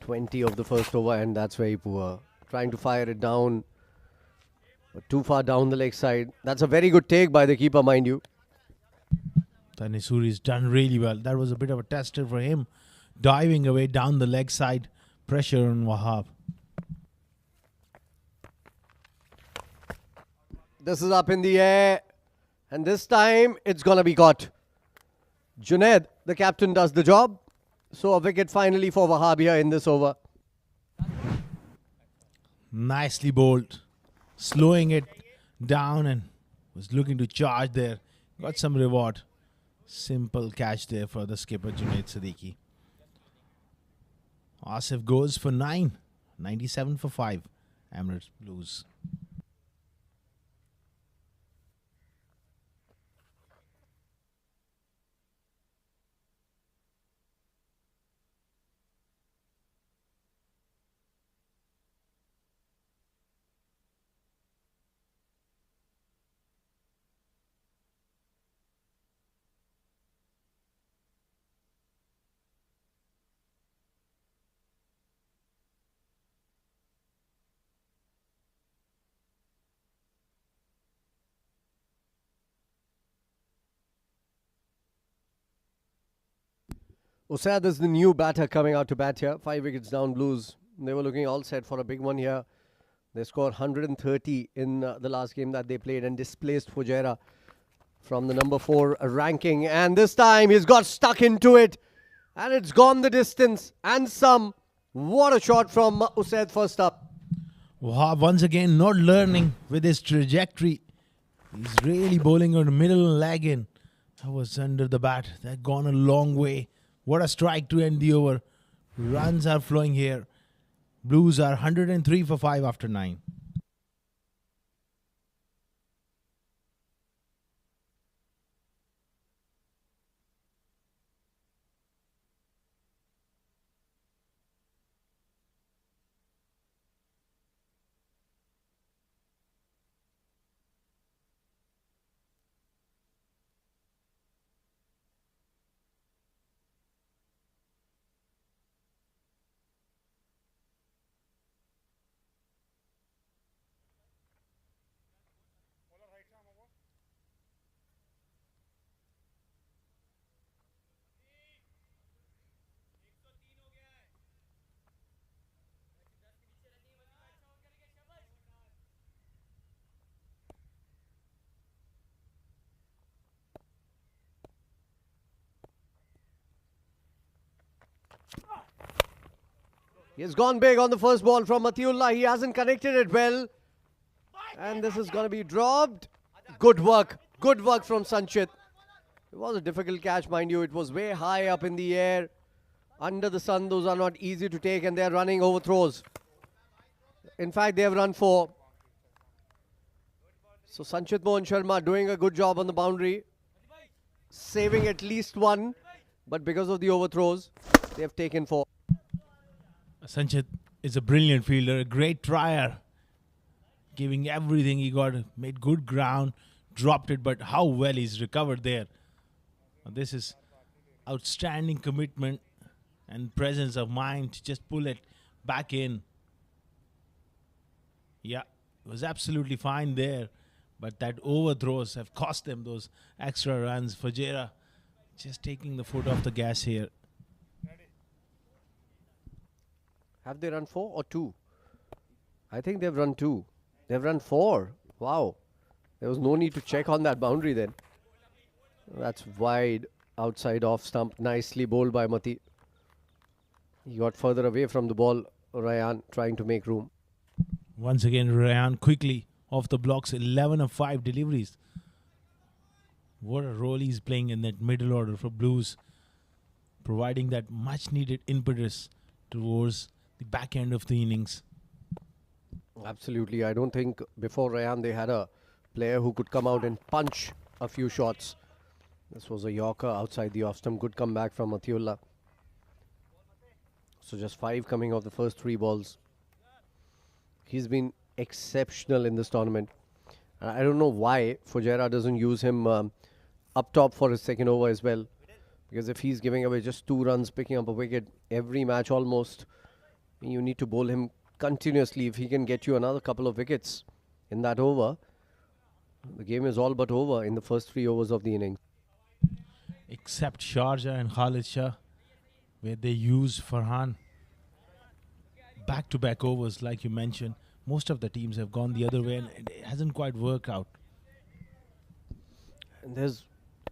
20 of the first over, and that's very poor. Trying to fire it down. But too far down the leg side. That's a very good take by the keeper, mind you. Tanisuri's done really well. That was a bit of a tester for him. Diving away down the leg side. Pressure on Wahab. This is up in the air. And this time, it's going to be caught. Junaid, the captain, does the job. So a wicket finally for Wahab here in this over. Nicely bowled. Slowing it down and was looking to charge there. Got some reward. Simple catch there for the skipper Junaid Siddiqui. Asif goes for 9. 97 for 5. Emirates Blues. Usaid is the new batter coming out to bat here. 5 wickets down, Blues. They were looking all set for a big one here. They scored 130 in the last game that they played and displaced Fujairah from the number 4 ranking. And this time he's got stuck into it. And it's gone the distance and some. What a shot from Usaid first up. Wahab once again not learning with his trajectory. He's really bowling on the middle leg in. That was under the bat. That gone a long way. What a strike to end the over. Runs are flowing here. Blues are 103 for 5 after 9. He's gone big on the first ball from Matiullah. He hasn't connected it well. And this is going to be dropped. Good work. Good work from Sanchit. It was a difficult catch, mind you. It was way high up in the air. Under the sun, those are not easy to take, and they're running overthrows. In fact, they have run 4. So Sanchit Mohan Sharma doing a good job on the boundary. Saving at least 1. But because of the overthrows, they have taken 4. Sanchit is a brilliant fielder, a great trier. Giving everything he got, made good ground, dropped it, but how well he's recovered there. This is outstanding commitment and presence of mind to just pull it back in. Yeah, it was absolutely fine there, but that overthrows have cost them those extra runs. Fujairah just taking the foot off the gas here. Have they run 4 or 2? I think they've run 2. They've run 4. Wow. There was no need to check on that boundary then. That's wide, outside off stump. Nicely bowled by Mati. He got further away from the ball. Ryan trying to make room. Once again, Ryan quickly off the blocks. 11 of 5 deliveries. What a role he's playing in that middle order for Blues. Providing that much needed impetus towards the back end of the innings. Absolutely. I don't think before Ryan they had a player who could come out and punch a few shots. This was a Yorker outside the off stump. Good comeback from Matiullah. So just 5 coming off the first 3 balls. He's been exceptional in this tournament. And I don't know why Fujairah doesn't use him up top for his second over as well. Because if he's giving away just 2 runs, picking up a wicket every match almost, you need to bowl him continuously. If he can get you another couple of wickets in that over, the game is all but over in the first 3 overs of the innings. Except Sharjah and Khalid Shah, where they use Farhan. Back-to-back overs, like you mentioned. Most of the teams have gone the other way and it hasn't quite worked out. And there's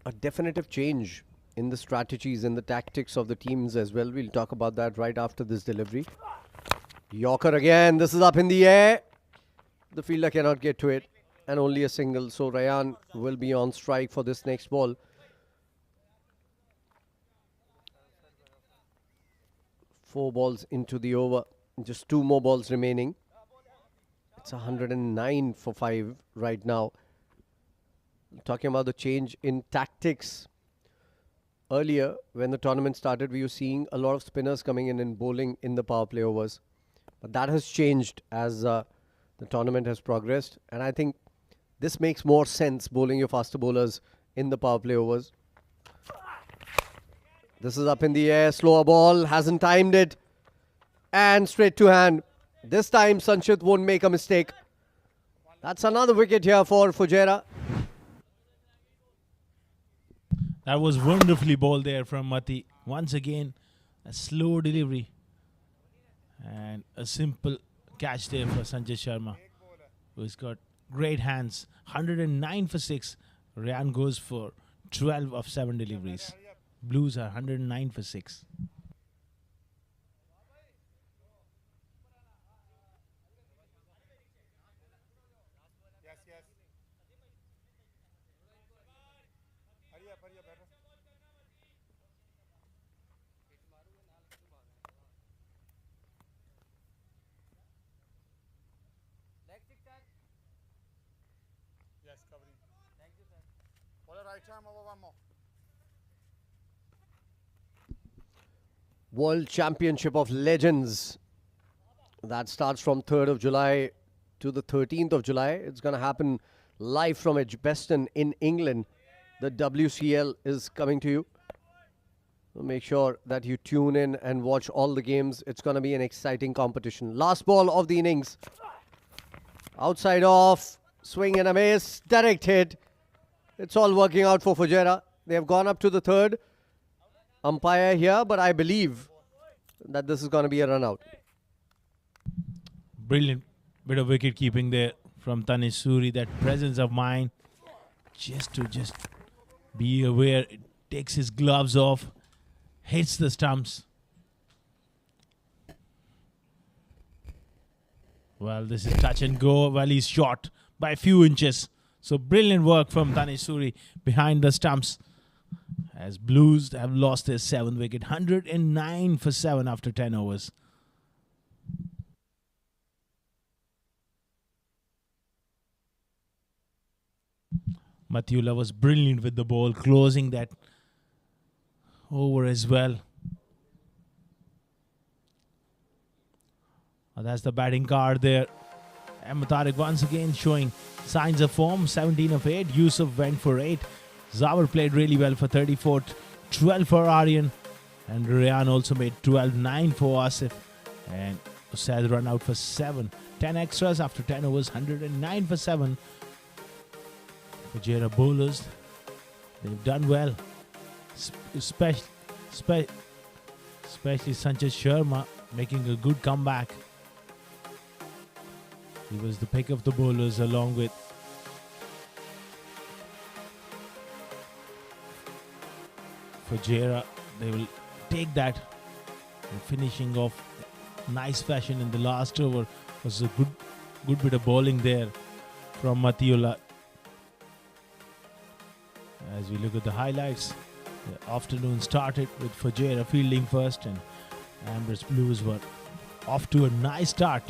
a definitive change in the strategies and the tactics of the teams as well. We'll talk about that right after this delivery. Yorker again. This is up in the air. The fielder cannot get to it. And only a single. So Ryan will be on strike for this next ball. Four balls into the over. Just 2 more balls remaining. It's 109 for 5 right now. Talking about the change in tactics. Earlier, when the tournament started, we were seeing a lot of spinners coming in and bowling in the power play overs. But that has changed as the tournament has progressed. And I think this makes more sense, bowling your faster bowlers in the power play overs. This is up in the air. Slower ball. Hasn't timed it. And straight to hand. This time, Sanchit won't make a mistake. That's another wicket here for Fujairah. That was wonderfully bowled there from Mati. Once again, a slow delivery. And a simple catch there for Sanjay Sharma, who's got great hands. 109 for 6. Ryan goes for 12 of 7 deliveries. Blues are 109 for 6. Yes, yes. Hurry up, better. Yes, covering. Thank you, sir. For the right arm, over 1 more. World Championship of Legends. That starts from 3rd of July to the 13th of July. It's going to happen live from Edgbaston in England. The WCL is coming to you. So make sure that you tune in and watch all the games. It's going to be an exciting competition. Last ball of the innings. Outside off. Swing and a miss. Direct hit. It's all working out for Fujairah. They have gone up to the 3rd umpire here, but I believe that this is going to be a run out. Brilliant bit of wicket keeping there from Tanish Suri. That presence of mind, just be aware. It takes his gloves off, hits the stumps. Well, this is touch and go. Well, he's short by a few inches. So brilliant work from Tanisuri behind the stumps. As Blues have lost their 7th wicket, 109 for 7 after 10 overs. Mathiula was brilliant with the ball, closing that over as well. That's the batting card there. Ahmed Tariq once again showing signs of form. 17 of 8. Yusuf went for 8. Zawar played really well for 34. 12 for Aryan. And Rayan also made 12. 9 for Asif. And Usaid run out for 7. 10 extras after 10 overs. 109 for 7. Fujairah bowlers, they've done well. Especially Sanchit Sharma making a good comeback. He was the pick of the bowlers along with Fujairah. They will take that, and finishing off nice fashion in the last over was a good bit of bowling there from Mathiula. As we look at the highlights, the afternoon started with Fujairah fielding first, and Emirates Blues were off to a nice start.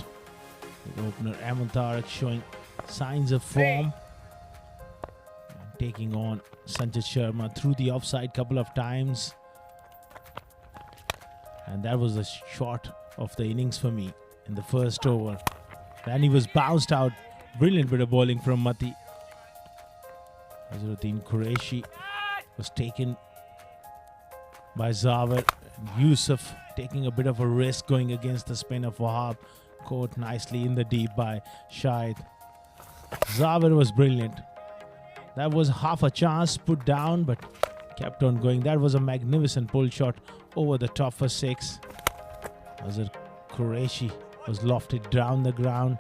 The opener Ahmed Tariq showing signs of form, and taking on Sanchit Sharma through the offside couple of times. And that was the shot of the innings for me in the first over. Then he was bounced out. Brilliant bit of bowling from Mati. Azharuddin Qureshi was taken by Zawar. Yusuf taking a bit of a risk going against the spin of Wahab. Caught nicely in the deep by Shahid. Zawar was brilliant. That was half a chance put down, but kept on going. That was a magnificent pull shot over the top for 6. Azhar Qureshi was lofted down the ground.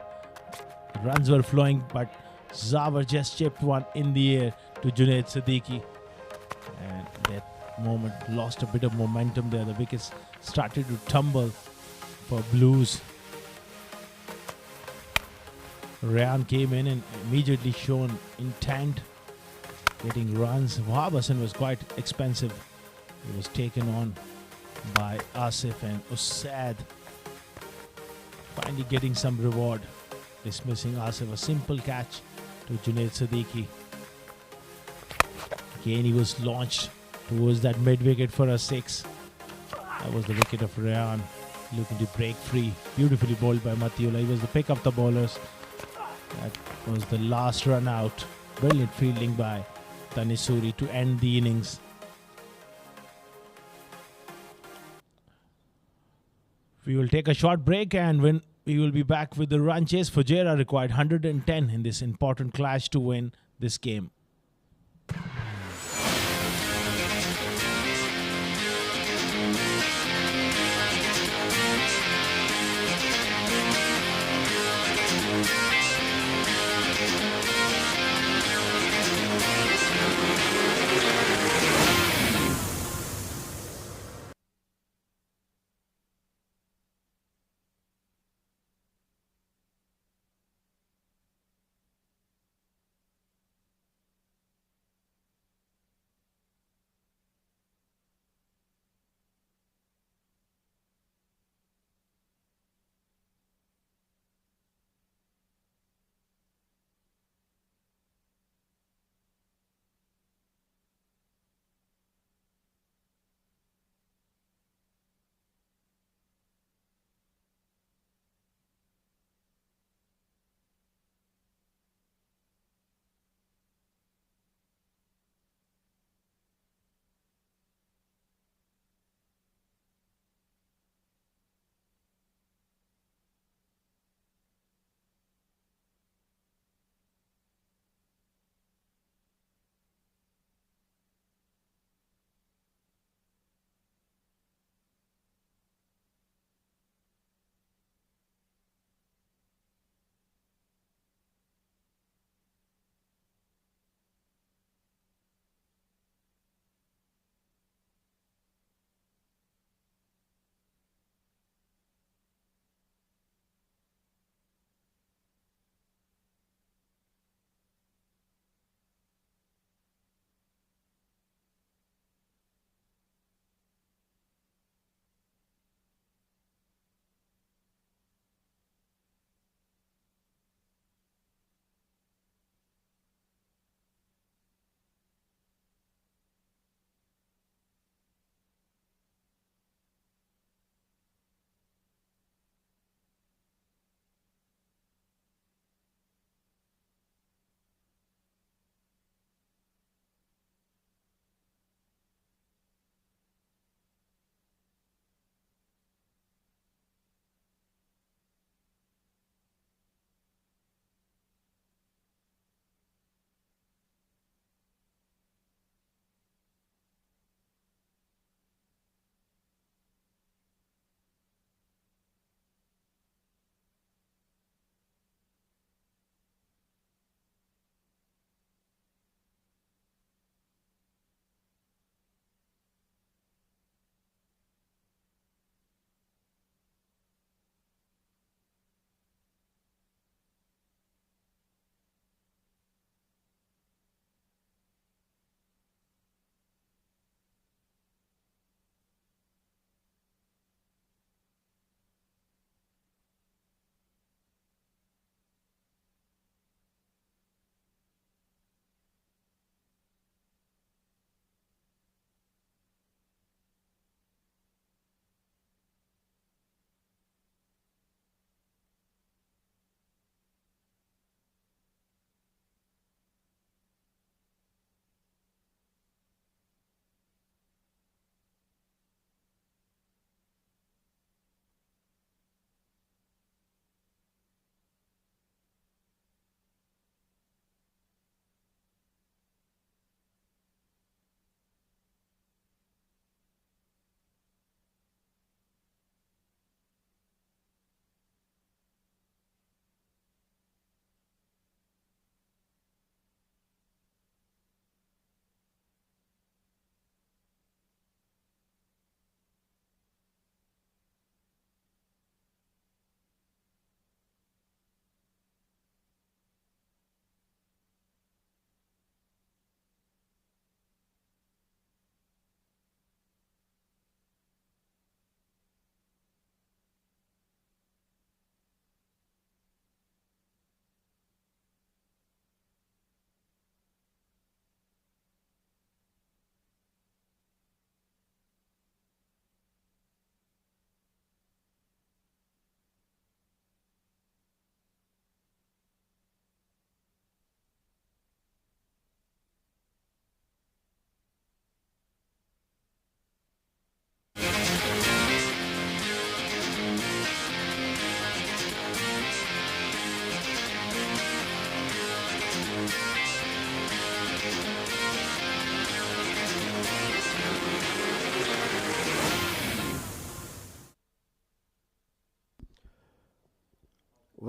Runs were flowing, but Zawar just chipped one in the air to Junaid Siddiqui, and that moment lost a bit of momentum there. The wickets started to tumble for Blues. Rayan came in and immediately shown intent, getting runs. Wahab Hassan was quite expensive. He was taken on by Asif, and Usaid finally getting some reward, dismissing Asif. A simple catch to Junaid Siddiqui. Again, he was launched towards that mid-wicket for a 6. That was the wicket of Rayan, looking to break free. Beautifully bowled by Mathiula. He was the pick of the bowlers. That was the last run out. Brilliant fielding by Tanisuri to end the innings. We will take a short break, and when we will be back with the run chase. Fujairah required 110 in this important clash to win this game.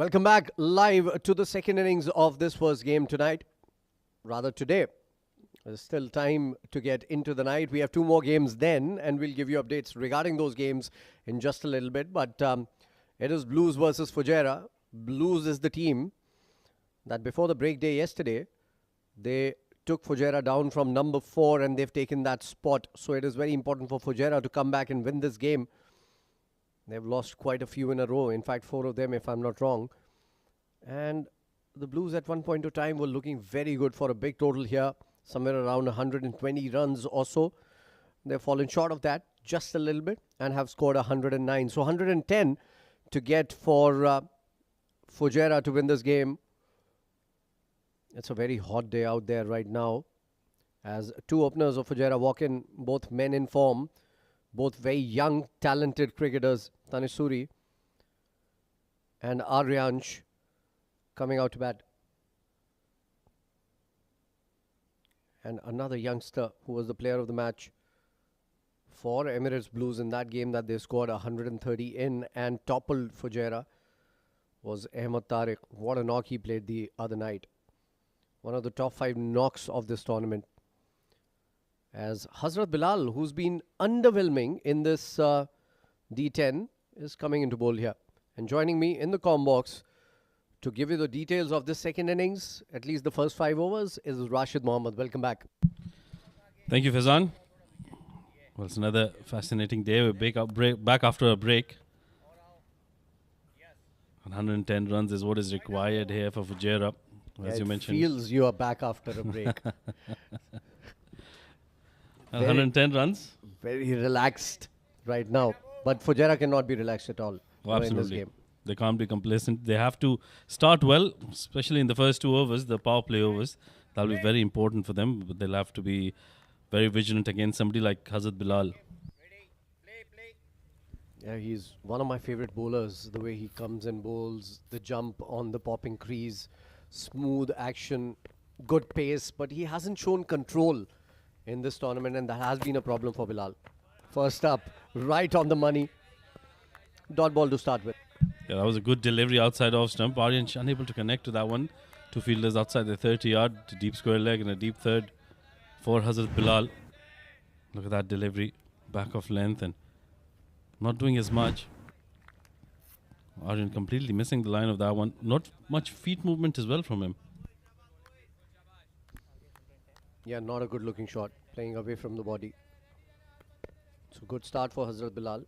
Welcome back live to the second innings of this first game tonight. Rather today. There's still time to get into the night. We have two more games then, and we'll give you updates regarding those games in just a little bit. But it is Blues versus Fujairah. Blues is the team that before the break day yesterday, they took Fujairah down from number 4 and they've taken that spot. So it is very important for Fujairah to come back and win this game. They've lost quite a few in a row. In fact, 4 of them, if I'm not wrong. And the Blues at one point of time were looking very good for a big total here. Somewhere around 120 runs or so. They've fallen short of that just a little bit and have scored 109. So 110 to get for Fujairah to win this game. It's a very hot day out there right now. As two openers of Fujairah walk in, both men in form. Both very young, talented cricketers, Tanish Suri and Aryansh, coming out to bat. And another youngster who was the player of the match for Emirates Blues in that game that they scored 130 in and toppled Fujairah was Ahmed Tariq. What a knock he played the other night. One of the top 5 knocks of this tournament. As Hazrat Bilal, who's been underwhelming in this D10, is coming into bowl here. And joining me in the comm box to give you the details of this second innings, at least the first 5 overs, is Rashid Mohammed. Welcome back. Thank you, Faizan. Well, it's another fascinating day. We're back after a break. 110 runs is what is required here for Fujairah, as you mentioned. It feels you are back after a break. 110 runs. Very relaxed right now. But Fujairah cannot be relaxed at all in this game. They can't be complacent. They have to start well, especially in the first 2 overs, the power play overs. That'll be very important for them. But they'll have to be very vigilant against somebody like Hazrat Bilal. Yeah, he's one of my favorite bowlers. The way he comes and bowls, the jump on the popping crease, smooth action, good pace. But he hasn't shown control in this tournament, and that has been a problem for Bilal. First up, right on the money. Dot ball to start with. Yeah, that was a good delivery outside off stump. Aryansh unable to connect to that one. 2 fielders outside the 30-yard, deep square leg and a deep third for Hazrat Bilal. Look at that delivery, back of length and not doing as much. Aryan completely missing the line of that one. Not much feet movement as well from him. Yeah, not a good looking shot. Playing away from the body. So good start for Hazrat Bilal.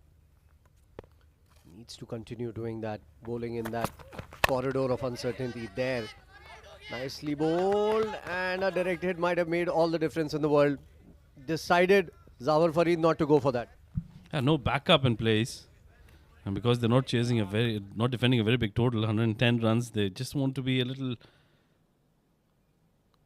Needs to continue doing that. Bowling in that corridor of uncertainty there. Nicely bowled. And a direct hit might have made all the difference in the world. Decided Zawar Farid not to go for that. Yeah, no backup in place. And because they're not not defending a very big total, 110 runs, they just want to be a little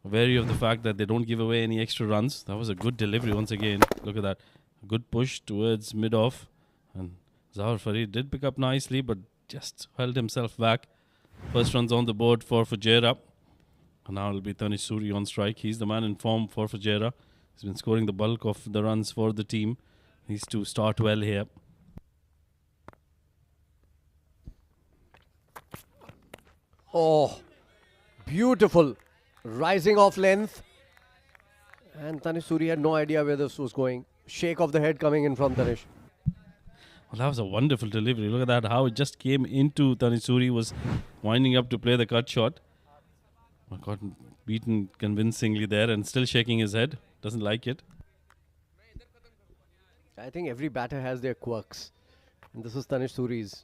wary of the fact that they don't give away any extra runs. That was a good delivery once again. Look at that. A good push towards mid-off. And Zawar Farid did pick up nicely, but just held himself back. First runs on the board for Fujairah. And now it'll be Tanish Suri on strike. He's the man in form for Fujairah. He's been scoring the bulk of the runs for the team. Needs to start well here. Oh, beautiful. Rising off length. And Tanish Suri had no idea where this was going. Shake of the head coming in from Tanish. Well, that was a wonderful delivery. Look at that, how it just came into Tanish Suri, was winding up to play the cut shot. Got beaten convincingly there and still shaking his head. Doesn't like it. I think every batter has their quirks. And this is Tanish Suri's.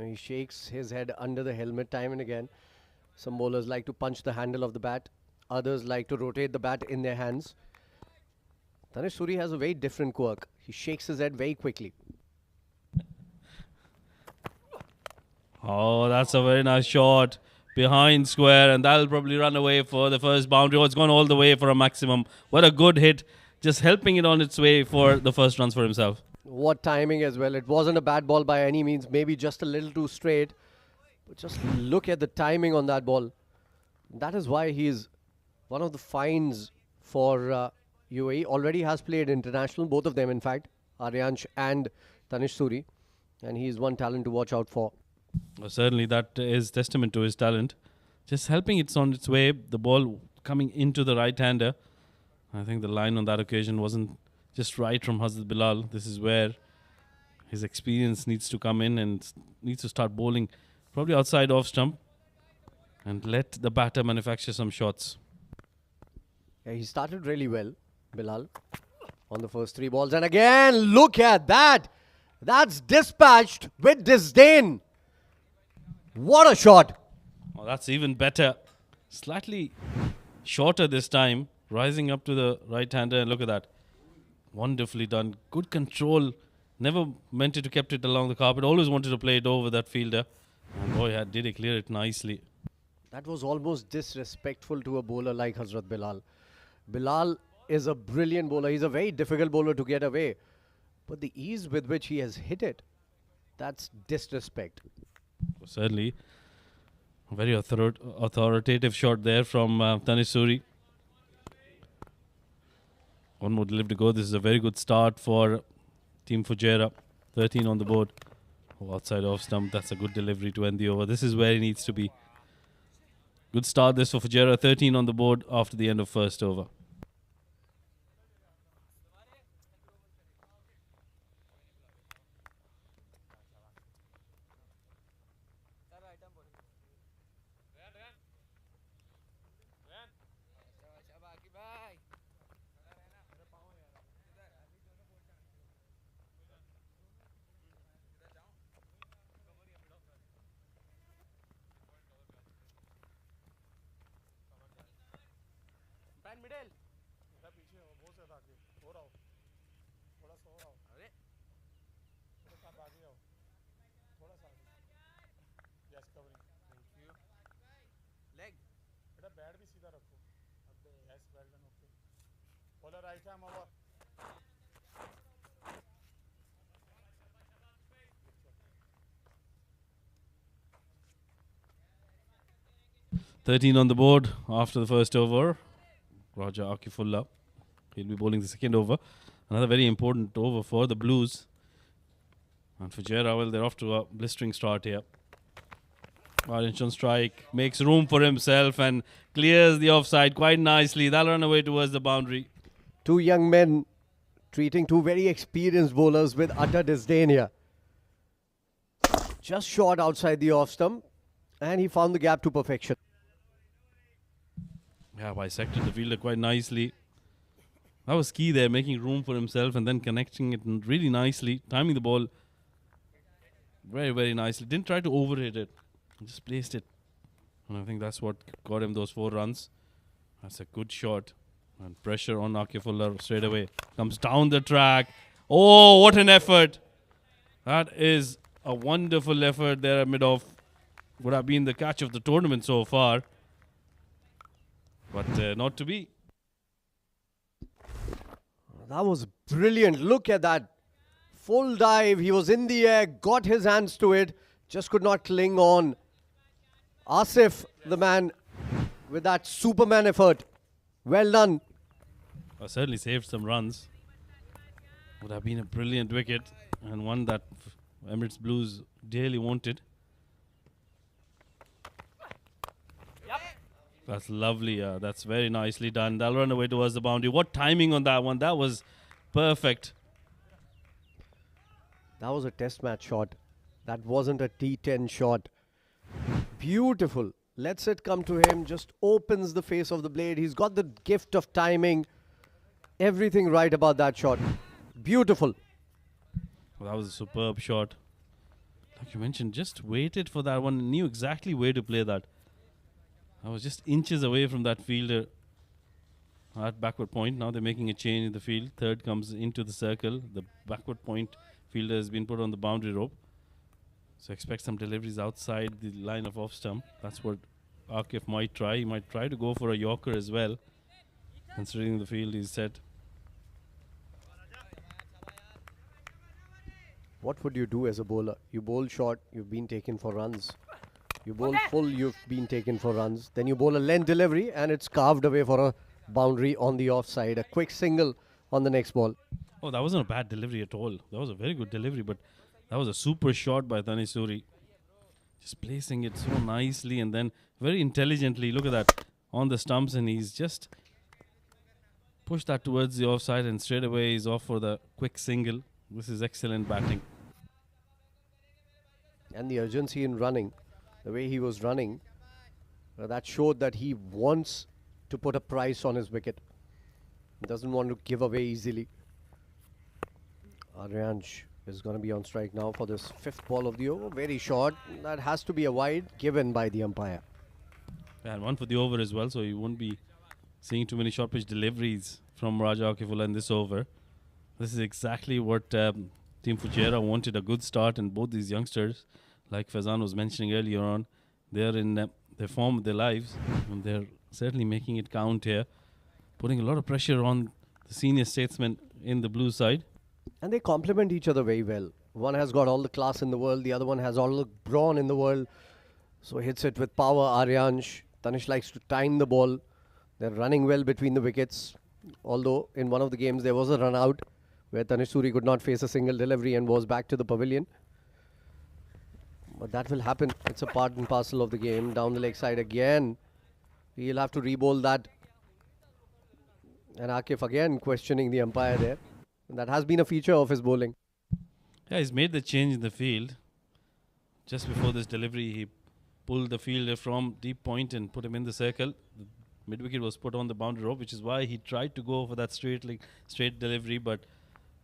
He shakes his head under the helmet time and again. Some bowlers like to punch the handle of the bat. Others like to rotate the bat in their hands. Tanish Suri has a very different quirk. He shakes his head very quickly. Oh, that's a very nice shot. Behind square, and that'll probably run away for the first boundary. Oh, it's gone all the way for a maximum. What a good hit. Just helping it on its way for the first runs for himself. What timing as well. It wasn't a bad ball by any means. Maybe just a little too straight. But just look at the timing on that ball. That is why he is one of the finds for UAE. Already has played international, both of them in fact, Aryansh and Tanish Suri. And he is one talent to watch out for. Certainly, that is testament to his talent. Just helping it's on its way. The ball coming into the right-hander. I think the line on that occasion wasn't just right from Hazrat Bilal. This is where his experience needs to come in and needs to start bowling probably outside off stump and let the batter manufacture some shots. Yeah, he started really well, Bilal, on the first 3 balls. And again, look at that. That's dispatched with disdain. What a shot. Oh, that's even better. Slightly shorter this time, rising up to the right-hander. And look at that. Wonderfully done. Good control. Never meant it to kept it along the carpet. Always wanted to play it over that fielder. And boy, did he clear it nicely. That was almost disrespectful to a bowler like Hazrat Bilal. Bilal is a brilliant bowler. He's a very difficult bowler to get away. But the ease with which he has hit it, that's disrespect. Certainly. A very authoritative shot there from Tanis Suri. One more delivery to go. This is a very good start for Team Fujairah. 13 on the board. Oh, outside off stump. That's a good delivery to end the over. This is where he needs to be. Good start this for Fujairah. 13 on the board after the end of first over. Bowler right arm over. 13 on the board after the first over. Raja Akifullah. He'll be bowling the second over. Another very important over for the Blues. And Fujairah, well, they're off to a blistering start here. Arjun strike, makes room for himself and clears the offside quite nicely. That'll run away towards the boundary. 2 young men treating 2 very experienced bowlers with utter disdain here. Just short outside the off stump, and he found the gap to perfection. Yeah, bisected the fielder quite nicely. That was key there, making room for himself and then connecting it really nicely, timing the ball very, very nicely. Didn't try to overhit it, just placed it. And I think that's what got him those 4 runs. That's a good shot. And pressure on Akifullah straight away. Comes down the track. Oh, what an effort. That is a wonderful effort there at mid-off. Would have been the catch of the tournament so far. But not to be. That was brilliant. Look at that. Full dive. He was in the air, got his hands to it, just could not cling on. Asif, the man, with that Superman effort. Well done. Certainly saved some runs. Would have been a brilliant wicket and one that Emirates Blues dearly wanted. Yep. That's lovely. That's very nicely done. They'll run away towards the boundary. What timing on that one. That was perfect. That was a test match shot. That wasn't a T10 shot. Beautiful. Lets it come to him. Just opens the face of the blade. He's got the gift of timing. Everything right about that shot. Beautiful. Well, that was a superb shot. Like you mentioned, just waited for that one. Knew exactly where to play that. I was just inches away from that fielder at backward point. Now they're making a change in the field. Third comes into the circle. The backward point fielder has been put on the boundary rope. So expect some deliveries outside the line of off stump. That's what Akif might try. He might try to go for a Yorker as well, considering the field is set. What would you do as a bowler? You bowl short, you've been taken for runs. You bowl full, you've been taken for runs. Then you bowl a length delivery and it's carved away for a boundary on the offside. A quick single on the next ball. Oh, that wasn't a bad delivery at all. That was a very good delivery, but that was a super shot by Tanis Suri. Just placing it so nicely and then very intelligently. Look at that on the stumps, and he's just pushed that towards the offside, and straight away he's off for the quick single. This is excellent batting. And the urgency in running, the way he was running, that showed that he wants to put a price on his wicket. He doesn't want to give away easily. Aryansh is going to be on strike now for this 5th ball of the over. Very short. That has to be a wide given by the umpire. And one for the over as well, so you won't be seeing too many short pitch deliveries from Raja Akifullah in this over. This is exactly what Team Fujairah wanted, a good start, and both these youngsters, like Faizan was mentioning earlier on, they're in their form of their lives, and they're certainly making it count here, putting a lot of pressure on the senior statesmen in the blue side. And they complement each other very well. One has got all the class in the world, the other one has all the brawn in the world. So hits it with power, Aryansh. Tanish likes to time the ball. They're running well between the wickets. Although in one of the games there was a run out where Tanish Suri could not face a single delivery and was back to the pavilion. But that will happen. It's a part and parcel of the game. Down the leg side again. He'll have to re-bowl that. And Akif again questioning the umpire there. And that has been a feature of his bowling. Yeah, he's made the change in the field. Just before this delivery, he pulled the fielder from deep point and put him in the circle. The mid-wicket was put on the boundary rope, which is why he tried to go for that straight delivery, but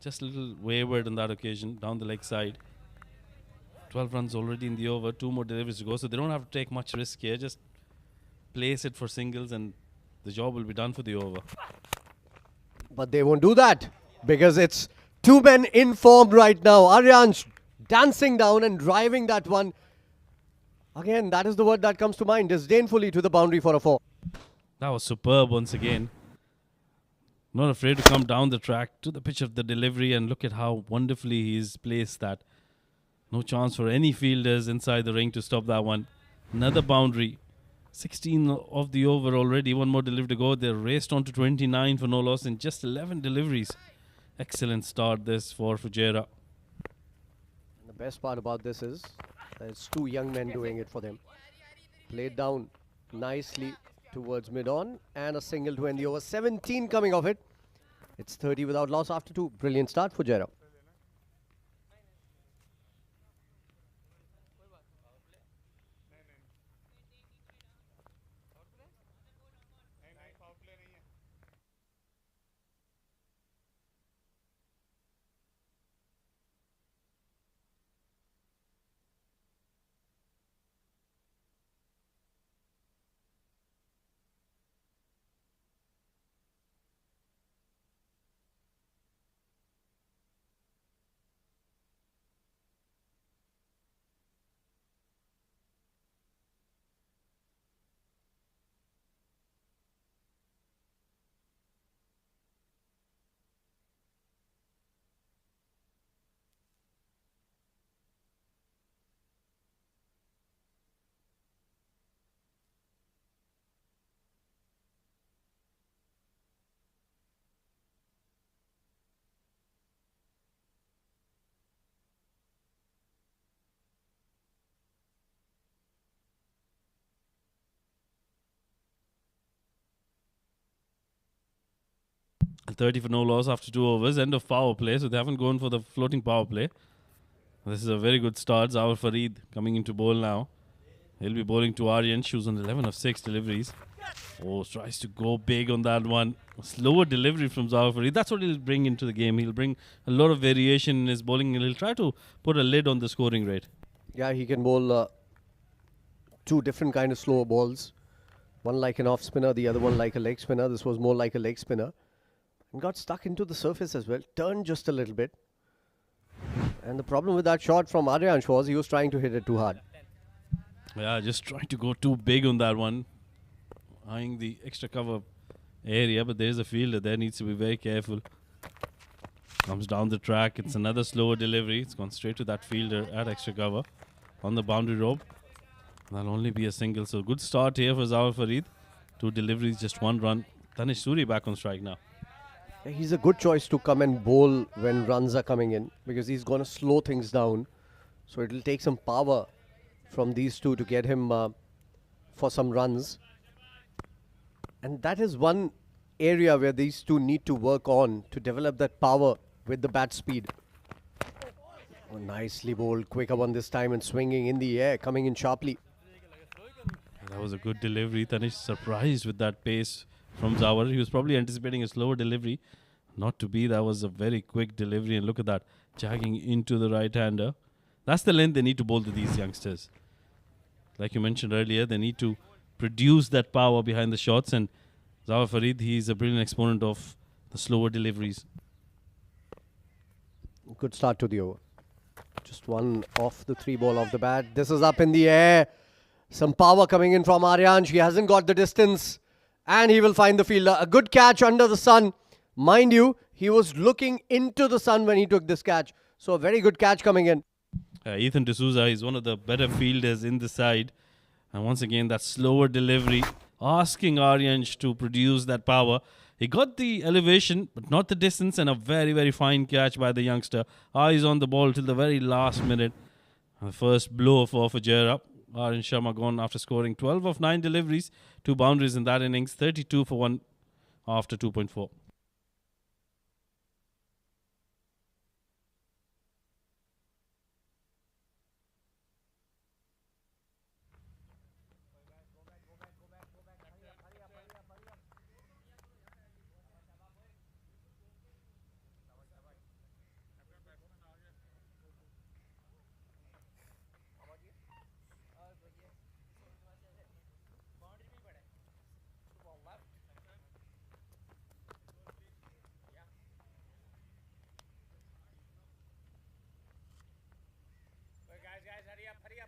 just a little wayward on that occasion, down the leg side. 12 runs already in the over, 2 more deliveries to go, so they don't have to take much risk here. Just place it for singles and the job will be done for the over. But they won't do that because it's 2 men in form right now. Aryansh dancing down and driving that one. Again, that is the word that comes to mind, disdainfully to the boundary for a 4. That was superb once again. Not afraid to come down the track to the pitch of the delivery, and look at how wonderfully he's placed that. No chance for any fielders inside the ring to stop that one. Another boundary. 16 of the over already. 1 more delivery to go. They raced on to 29 for no loss in just 11 deliveries. Excellent start this for Fujairah. And the best part about this is that it's 2 young men doing it for them. Played down nicely towards mid-on and a single to end the over. 17 coming off it. It's 30 without loss after 2. Brilliant start for Fujairah. And 30 for no loss after 2 overs. End of power play, so they haven't gone for the floating power play. This is a very good start. Zawar Farid coming into bowl now. He'll be bowling to Aryan. She was on 11 of 6 deliveries. Oh, tries to go big on that one. A slower delivery from Zawar Farid. That's what he'll bring into the game. He'll bring a lot of variation in his bowling, and he'll try to put a lid on the scoring rate. Yeah, he can bowl 2 different kind of slower balls. One like an off spinner, the other one like a leg spinner. This was more like a leg spinner. And got stuck into the surface as well. Turned just a little bit. And the problem with that shot from Aryansh was he was trying to hit it too hard. Yeah, just trying to go too big on that one. Eyeing the extra cover area, but there's a fielder there. Needs to be very careful. Comes down the track. It's another slower delivery. It's gone straight to that fielder at extra cover on the boundary rope. That'll only be a single. So good start here for Zawar Farid. 2 deliveries, just 1 run. Tanish Suri back on strike now. He's a good choice to come and bowl when runs are coming in because he's going to slow things down. So it'll take some power from these two to get him for some runs. And that is one area where these two need to work on to develop that power with the bat speed. Oh, nicely bowled. Quicker one this time and swinging in the air, coming in sharply. That was a good delivery. Tanish surprised with that pace from Zawar. He was probably anticipating a slower delivery. Not to be. That was a very quick delivery. And look at that. Jagging into the right-hander. That's the length they need to bowl to these youngsters. Like you mentioned earlier, they need to produce that power behind the shots. And Zawar Farid, he's a brilliant exponent of the slower deliveries. Good start to the over. Just one off the 3 ball off the bat. This is up in the air. Some power coming in from Aryansh. He hasn't got the distance. And he will find the fielder. A good catch under the sun. Mind you, he was looking into the sun when he took this catch. So a very good catch coming in. Ethan D'Souza is one of the better fielders in the side. And once again, that slower delivery, asking Aryansh to produce that power. He got the elevation, but not the distance, and a very, very fine catch by the youngster. Eyes on the ball till the very last minute. And the first blow for Fujairah. Aryan Sharma gone after scoring 12 of 9 deliveries, 2 boundaries in that innings, 32 for 1 after 2.4.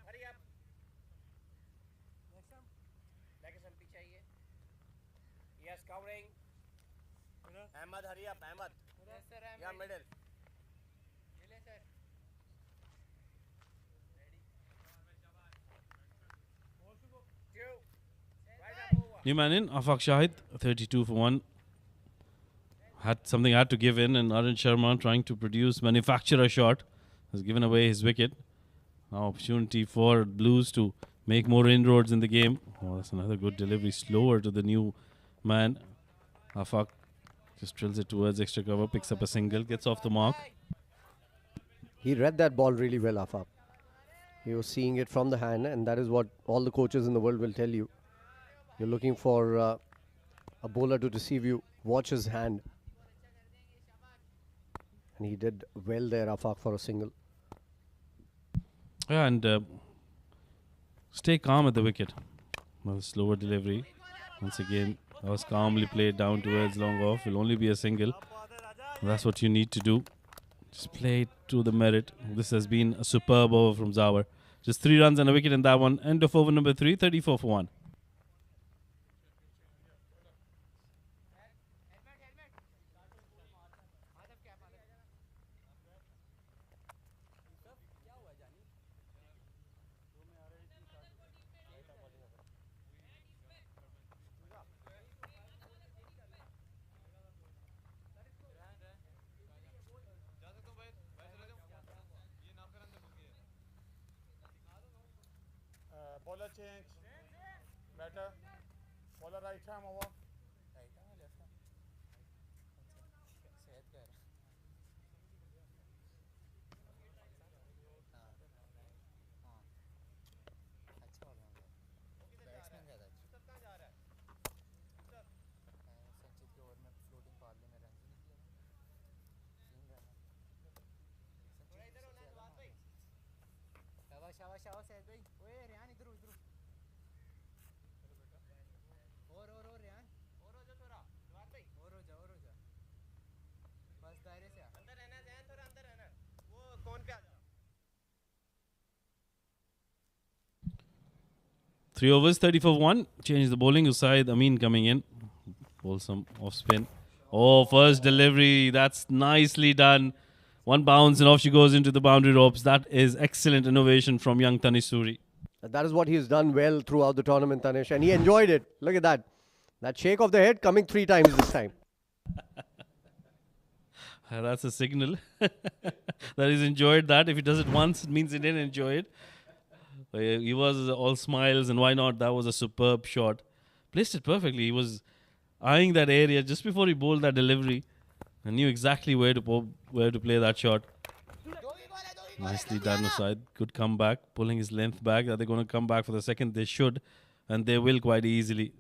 hurry up. Leg SMP चाहिए. Yes, covering. Ahmed, hurry up, Ahmed. Yes, sir, I'm ready. Middle. Yes, sir. Ready. New man in, Afaq Shahid, 32 for 1. Had to give in, and Aryan Sharma trying to manufacture a shot, has given away his wicket. Now opportunity for Blues to make more inroads in the game. Oh, that's another good delivery, slower to the new man. Afaq just drills it towards extra cover, picks up a single, gets off the mark. He read that ball really well, Afaq. He was seeing it from the hand, and that is what all the coaches in the world will tell you. You're looking for a bowler to deceive you. Watch his hand. And he did well there, Afaq, for a single. Yeah, and stay calm at the wicket. Well, slower delivery. Once again, that was calmly played down towards long off. Will only be a single. That's what you need to do. Just play it to the merit. This has been a superb over from Zawar. Just 3 runs and a wicket in that one. End of over number 3, 34 for 1. Bowler change. Better. Bowler right arm over. Right arm or left arm? सेहत क्या है? हाँ. अच्छा हो गया. Batsman ज़्यादा अच्छा. सब कहाँ जा रहा है? संचित के ओवर में फ्लोटिंग पार्ले में रन नहीं किया. 3 रन. थोड़ा इधर होना है बात भाई. शाबाश शाबाश शाबाश सैयद भाई. ओए रियान इधर इधर. और रियान. और हो जा थोड़ा. बात भाई. और हो जा. बस दायरे से आ. अंदर रहना ध्यान थोड़ा अंदर रहना. वो कौन पे आ जा. 3 overs, 30 for 1. Change the bowling. Usaid Amin coming in. Bowl some off spin. Oh, first delivery. That's nicely done. 1 bounce and off she goes into the boundary ropes. That is excellent innovation from young Tanish Suri. That is what he's done well throughout the tournament, Tanish. And he enjoyed it. Look at that. That shake of the head coming 3 times this time. That's a signal that he's enjoyed that. If he does it once, it means he didn't enjoy it. He was all smiles, and why not? That was a superb shot. Placed it perfectly. He was eyeing that area just before he bowled that delivery and knew exactly where to play that shot. Nicely done, Usaid. Good comeback, pulling his length back. Are they going to come back for the second? They should, and they will quite easily.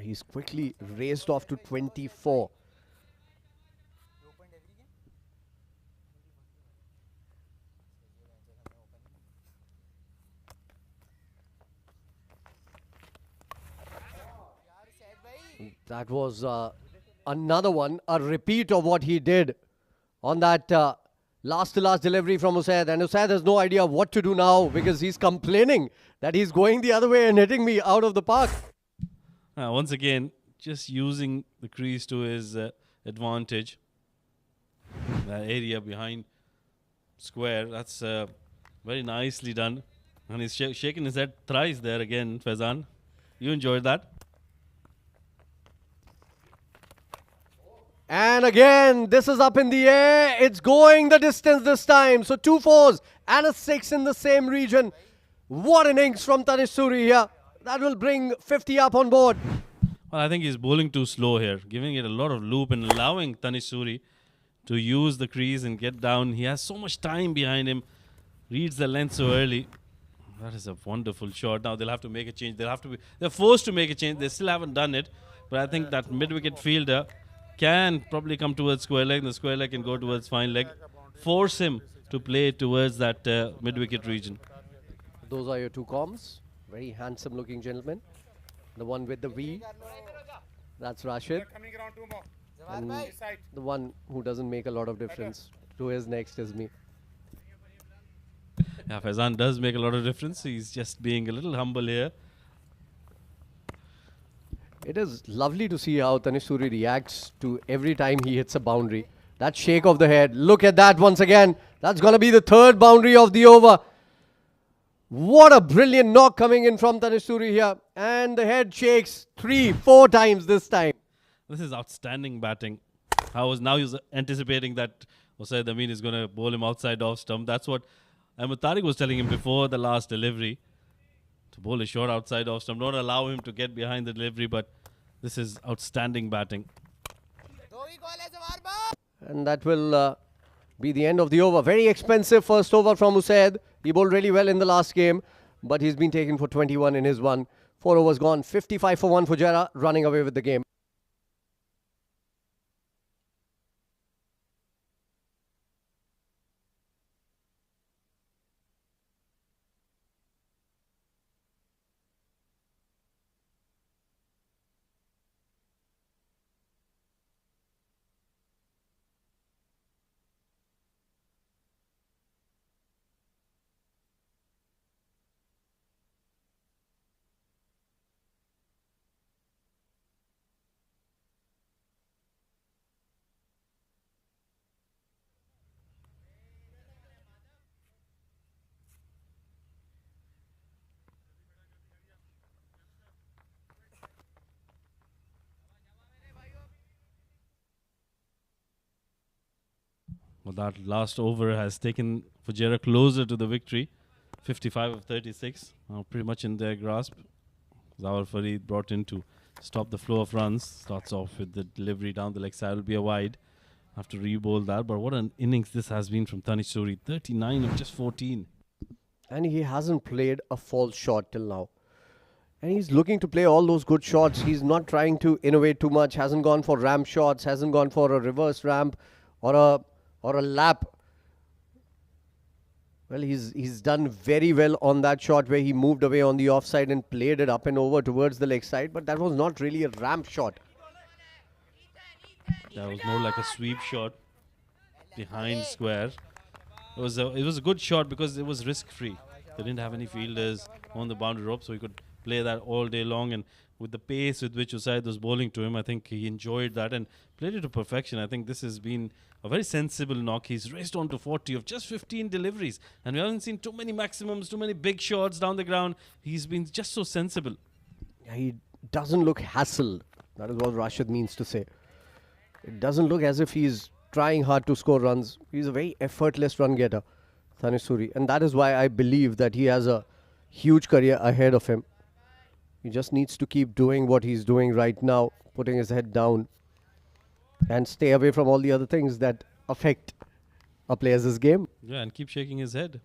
He's quickly raced off to 24. That was another one, a repeat of what he did on that last-to-last delivery from Usaid. And Usaid has no idea what to do now because he's complaining that he's going the other way and hitting me out of the park. Once again, just using the crease to his advantage. That area behind square, that's very nicely done. And he's shaking his head thrice there again, Faizan. You enjoyed that? And again, this is up in the air. It's going the distance this time. So 2 4s and a 6 in the same region. What innings from Tanish Suri here. That will bring 50 up on board. Well, I think he's bowling too slow here, giving it a lot of loop and allowing Tanish Suri to use the crease and get down. He has so much time behind him. Reads the length so early. That is a wonderful shot. Now they'll have to make a change. They're forced to make a change. They still haven't done it. But I think that mid-wicket fielder can probably come towards square leg. The square leg can go towards fine leg. Force him to play towards that mid-wicket region. Those are your 2 comms. Very handsome looking gentleman. The one with the V, that's Rashid. And the one who doesn't make a lot of difference to his next is me. Yeah, Faizan does make a lot of difference. He's just being a little humble here. It is lovely to see how Tanish Suri reacts to every time he hits a boundary. That shake of the head. Look at that once again. That's going to be the 3rd boundary of the over. What a brilliant knock coming in from Tanish Suri here. And the head shakes 3, 4 times this time. This is outstanding batting. Now he's anticipating that Usaid Amin is going to bowl him outside off stump. That's what Ahmed Tariq was telling him before the last delivery. To bowl a short outside off stump. Don't allow him to get behind the delivery, but this is outstanding batting. And that will be the end of the over. Very expensive first over from Usaid. He bowled really well in the last game, but he's been taken for 21 in his one. 4 overs gone. 55 for 1 for Fujairah, running away with the game. Well, that last over has taken Fujairah closer to the victory. 55 of 36. Now pretty much in their grasp. Zawar Farid brought in to stop the flow of runs. Starts off with the delivery down the leg side. Will be a wide. Have to re-bowl that. But what an innings this has been from Tanish Suri. 39 of just 14. And he hasn't played a false shot till now. And he's looking to play all those good shots. He's not trying to innovate too much. Hasn't gone for ramp shots. Hasn't gone for a reverse ramp or a lap. Well, he's done very well on that shot where he moved away on the offside and played it up and over towards the leg side. But that was not really a ramp shot. That was more like a sweep shot behind square. It was a good shot because it was risk-free. They didn't have any fielders on the boundary rope, so he could play that all day long. And with the pace with which Usaid was bowling to him, I think he enjoyed that and played it to perfection. I think this has been a very sensible knock. He's raced on to 40 of just 15 deliveries. And we haven't seen too many maximums, too many big shots down the ground. He's been just so sensible. Yeah, he doesn't look hassled. That is what Rashid means to say. It doesn't look as if he's trying hard to score runs. He's a very effortless run getter. Tanisuri. And that is why I believe that he has a huge career ahead of him. He just needs to keep doing what he's doing right now, putting his head down and stay away from all the other things that affect a player's game Yeah, and keep shaking his head.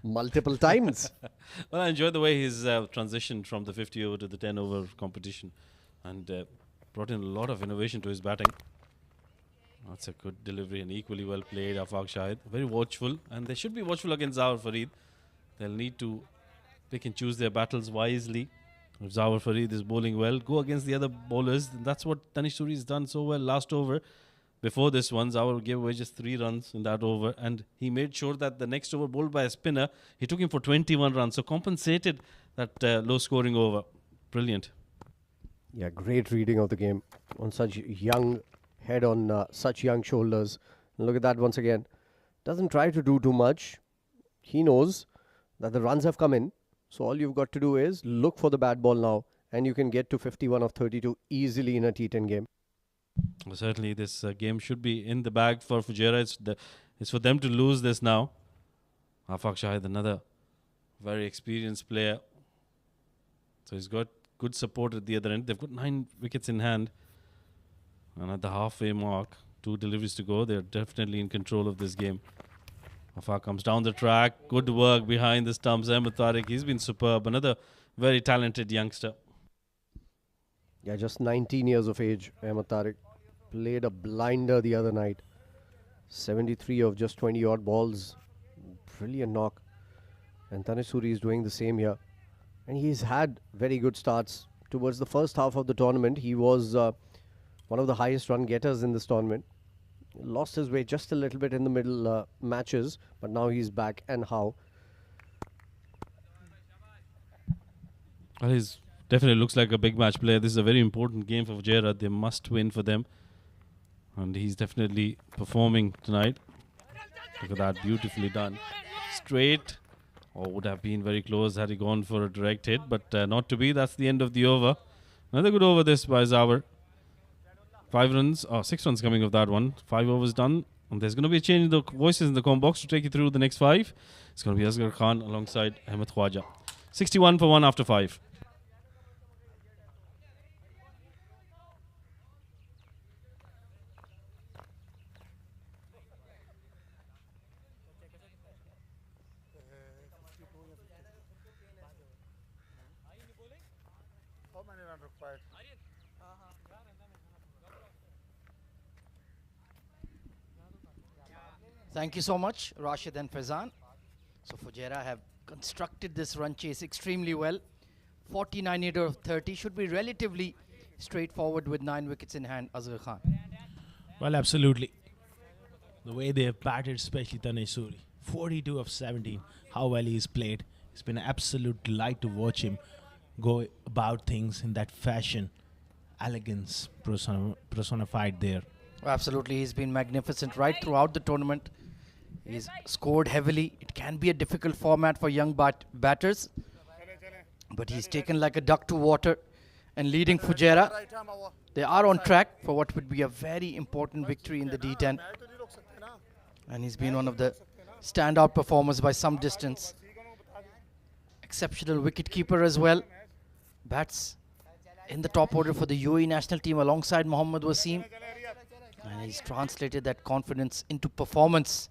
multiple times. Well, I enjoyed the way he's transitioned from the 50 over to the 10 over competition and brought in a lot of innovation to his batting. That's a good delivery and equally well played. Afaq Shahid, very watchful, and they should be watchful against Zawar Farid. They'll need to pick and choose their battles wisely. If Zawar Farid is bowling well, go against the other bowlers. That's what Tanish Suri has done so well last over. Before this one, Zawar gave away just 3 runs in that over, and he made sure that the next over bowled by a spinner, he took him for 21 runs, so compensated that low scoring over. Brilliant. Yeah, great reading of the game on such young head, on such young shoulders. And look at that once again. Doesn't try to do too much. He knows that the runs have come in. So all you've got to do is look for the bad ball now, and you can get to 51 of 32 easily in a T10 game. Well, certainly this game should be in the bag for Fujairah. It's for them to lose this now. Afaq Shahid, another very experienced player. So he's got good support at the other end. They've got 9 wickets in hand. And at the halfway mark, 2 deliveries to go. They're definitely in control of this game. Afaq comes down the track. Good work behind the stumps. Ahmed Tariq, he's been superb. Another very talented youngster. Yeah, just 19 years of age, Ahmed Tariq. Played a blinder the other night. 73 of just 20 odd balls. Brilliant knock. And Tanish Suri is doing the same here. And he's had very good starts. Towards the first half of the tournament, he was one of the highest run getters in this tournament. Lost his way just a little bit in the middle matches, but now he's back. And how? Well, he's definitely looks like a big match player. This is a very important game for Fujairah. They must win for them. And he's definitely performing tonight. Look at that, beautifully done. Straight. Oh, would have been very close had he gone for a direct hit, but not to be. That's the end of the over. Another good over this by Zawar. 6 runs coming of that one. 5 overs done. And there's going to be a change in the voices in the com box to take you through the next 5. It's going to be Asghar Khan alongside Ahmed Khwaja. 61 for 1 after 5. How many runs required? Thank you so much, Rashid and Faizan. So Fujairah have constructed this run chase extremely well. 49 out of 30 should be relatively straightforward with 9 wickets in hand, Asghar Khan. Well, absolutely. The way they have batted, especially Tanish Suri. 42 of 17. How well he's played. It's been an absolute delight to watch him go about things in that fashion. Elegance personified there. Absolutely, he's been magnificent right throughout the tournament. He's scored heavily. It can be a difficult format for young batters, but he's taken like a duck to water and leading Fujairah. They are on track for what would be a very important victory in the D10. And he's been one of the standout performers by some distance. Exceptional wicketkeeper as well. Bats in the top order for the UAE national team alongside Mohammad Wasim. And he's translated that confidence into performance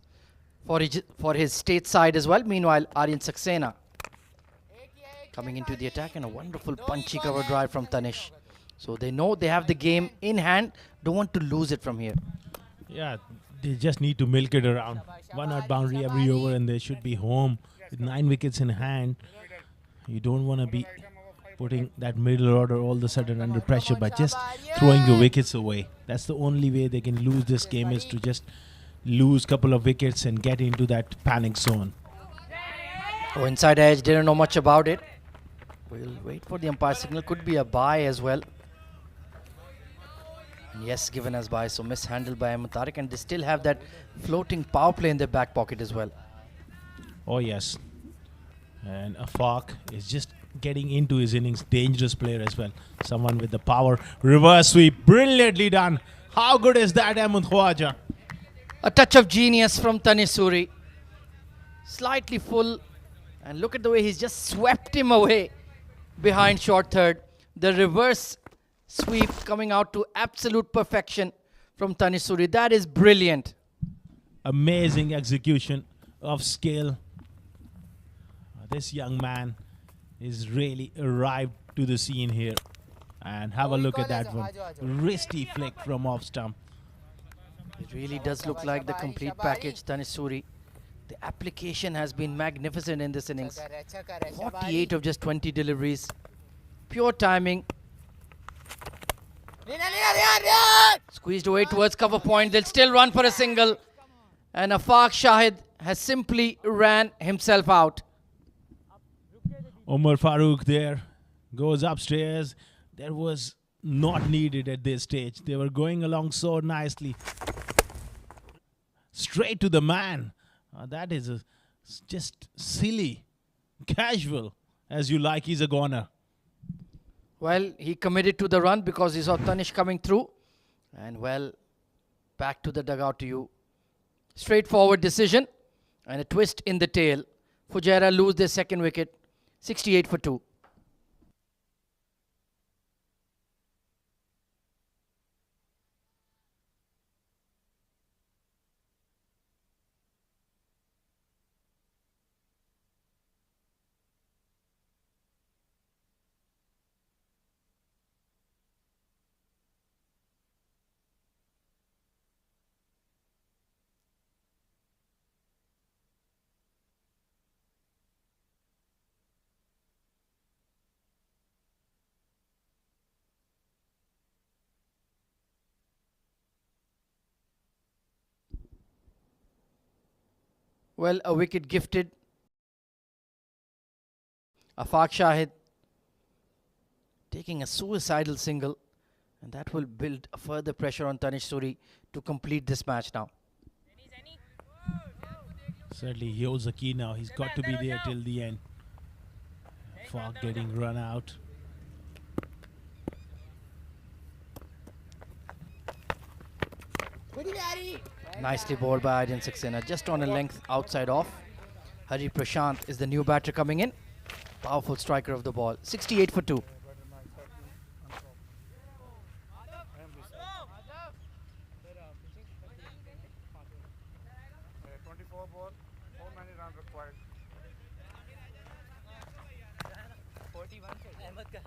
for his state side as well. Meanwhile, Aryan Saxena coming into the attack, and a wonderful punchy cover drive from Tanish. So they know they have the game in hand. Don't want to lose it from here. Yeah, they just need to milk it around. 1 out boundary every over and they should be home with 9 wickets in hand. You don't want to be putting that middle order all of a sudden under pressure by just throwing your wickets away. That's the only way they can lose this game, is to just lose a couple of wickets and get into that panic zone. Oh, inside edge, didn't know much about it. We'll wait for the umpire signal. Could be a bye as well. And yes, given as bye, so mishandled by Ahmed Tariq, and they still have that floating power play in their back pocket as well. Oh yes. And Afaq is just getting into his innings. Dangerous player as well. Someone with the power. Reverse sweep. Brilliantly done. How good is that, Ahmed Khwaja? A touch of genius from Tanish Suri. Slightly full. And look at the way he's just swept him away behind short third. The reverse sweep coming out to absolute perfection from Tanish Suri. That is brilliant. Amazing execution of skill. This young man is really arrived to the scene here. And have a look at that one. Wristy flick from off stump. It really does look like the complete package, Tanish Suri. The application has been magnificent in this innings. 48 of just 20 deliveries. Pure timing. Squeezed away towards cover point. They'll still run for a single. And Afaq Shahid has simply ran himself out. Omar Farooq there goes upstairs. That was not needed at this stage. They were going along so nicely. Straight to the man. That is just silly, casual, as you like. He's a goner. Well, he committed to the run because he saw Tanish coming through. And well, back to the dugout to you. Straightforward decision and a twist in the tail. Fujairah lose their second wicket, 68 for 2. Well, a wicket gifted. Afaq Shahid taking a suicidal single, and that will build further pressure on Tanish Suri to complete this match now. Certainly, he holds the key now. He's got to be there till the end. Afaq getting run out. Nicely bowled by Aryan Saxena, just on a length outside off. Hari Prashant is the new batter coming in. Powerful striker of the ball. 68 for 2. 24 ball, how many runs required? 41 Ahmad का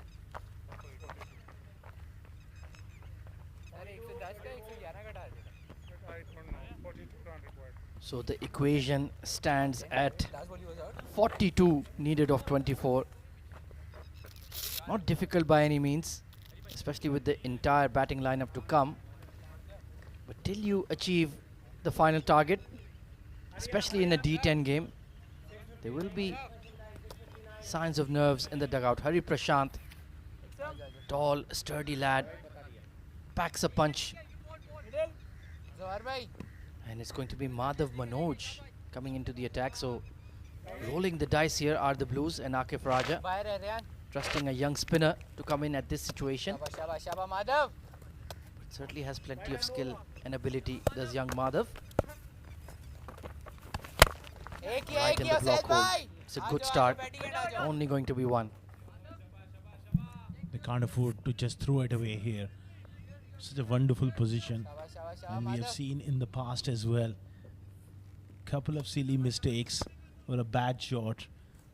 अरे 110 का 111 का target है I don't know, 42 runs required. So the equation stands at 42 needed of 24. Not difficult by any means, especially with the entire batting lineup to come. But till you achieve the final target, especially in a D10 game, there will be signs of nerves in the dugout. Hari Prashant, tall, sturdy lad, packs a punch. जोहर भाई And it's going to be Madhav Manoj coming into the attack. So rolling the dice here are the Blues and Akif Raja, बाहर है Riyan trusting a young spinner to come in at this situation. शाबाश शाबाश शाबाश Madhav But certainly has plenty of skill and ability, does young Madhav. एक Right in the block hole. It's a good start. Only going to be one. They can't afford to just throw it away here. Such a wonderful position. शाबाश शाबाश And we have Madhav seen in the past as well. Couple of silly mistakes or a bad shot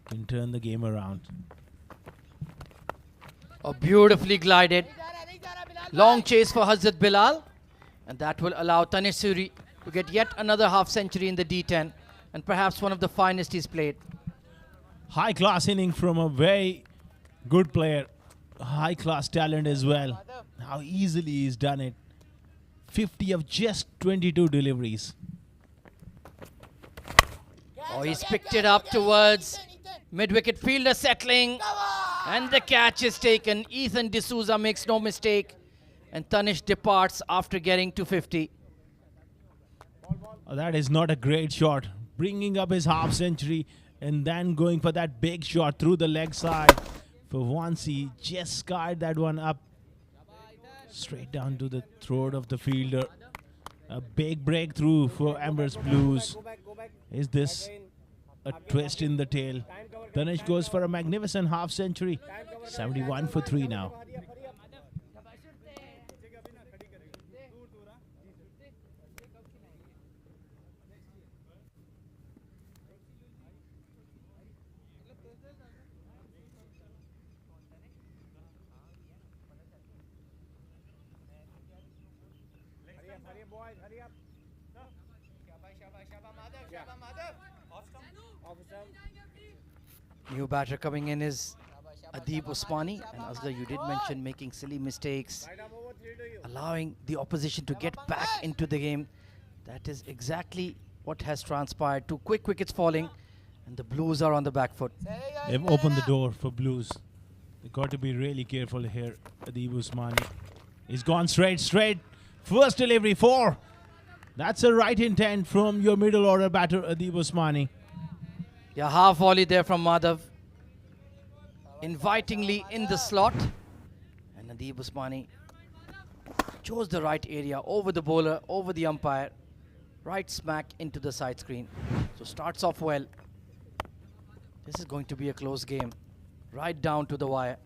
can turn the game around. Oh, beautifully glided. नहीं जा रहा Bilal Long chase for Hazrat Bilal. And that will allow Tanish Suri to get yet another half century in the D10. And perhaps one of the finest he's played. High class inning from a very good player. High class talent as well. How easily he's done it. 50 of just 22 deliveries. Oh, he's picked it up towards mid-wicket fielder settling. And the catch is taken. Ethan D'Souza makes no mistake. And Tanish departs after getting to 50. Oh, that is not a great shot. Bringing up his half century and then going for that big shot through the leg side. For once, he just skied that one up. Straight down to the throat of the fielder. A big breakthrough for Emirates Blues. Is this a twist in the tail. Danish goes for a magnificent half century. 71 for 3 now. New batter coming in is Adib Usmani. And Asghar, you did mention making silly mistakes, allowing the opposition to get back into the game. That is exactly what has transpired. 2 quick wickets falling, and the Blues are on the back foot. They've opened the door for Blues. They've got to be really careful here. Adib Usmani. He's gone straight. First delivery, 4. That's a right intent from your middle order batter, Adib Usmani. Yeah, half volley there from Madhav. Invitingly in the slot. And Adib Usmani chose the right area over the bowler, over the umpire. Right smack into the side screen. So starts off well. This is going to be a close game. Right down to the wire.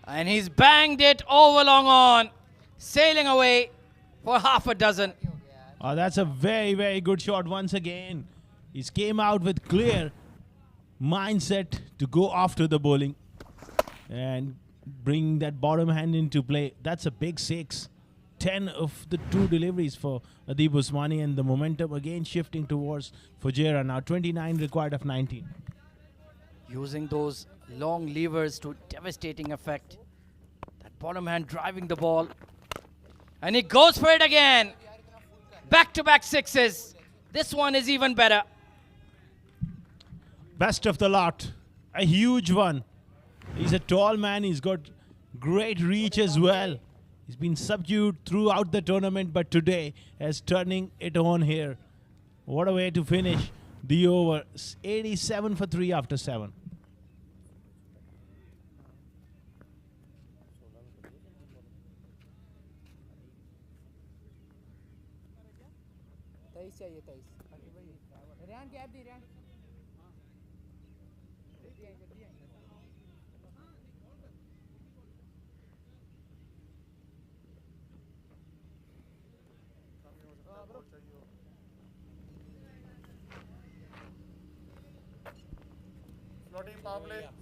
And he's banged it over long on. Sailing away for half a dozen. Oh, that's a very, very good shot once again. He's came out with clear mindset to go after the bowling and bring that bottom hand into play. That's a big 6. 10 of the 2 deliveries for Adib Usmani, and the momentum again shifting towards Fujairah. Now 29 required of 19. Using those long levers to devastating effect. That bottom hand driving the ball. And he goes for it again. Back-to-back 6s. This one is even better. Best of the lot. A huge one. He's a tall man. He's got great reach as well. He's been subdued throughout the tournament, but today is turning it on here. What a way to finish the over. 87 for 3 after 7. चाहिए 23 Riyan gap the Riyan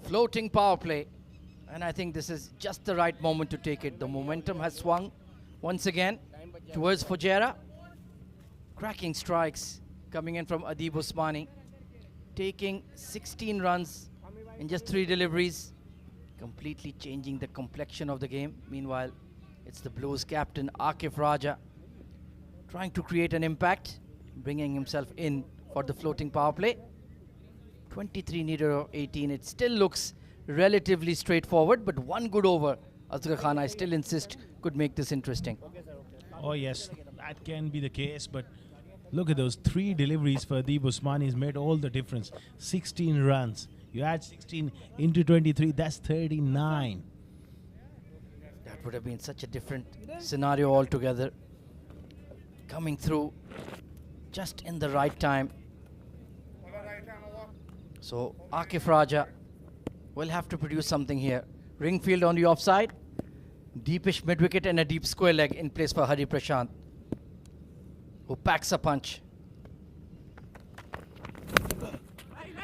Floating power play. And I think this is just the right moment to take it. The momentum has swung once again towards Fujairah. Cracking strikes coming in from Adib Usmani. Taking 16 runs in just 3 deliveries. Completely changing the complexion of the game. Meanwhile, it's the Blues captain Akif Raja trying to create an impact, bringing himself in for the floating power play. 23 needed of 18. It still looks relatively straightforward, but one good over, Asghar Khan, I still insist, could make this interesting. Oh yes, that can be the case, but look at those 3 deliveries for Adib Usmani. He's made all the difference. 16 runs. You add 16 into 23, that's 39. That would have been such a different scenario altogether. Coming through just in the right time. So Akif Raja will have to produce something here. Ringfield on the offside. Deepish mid-wicket and a deep square leg in place for Hari Prashant, who packs a punch.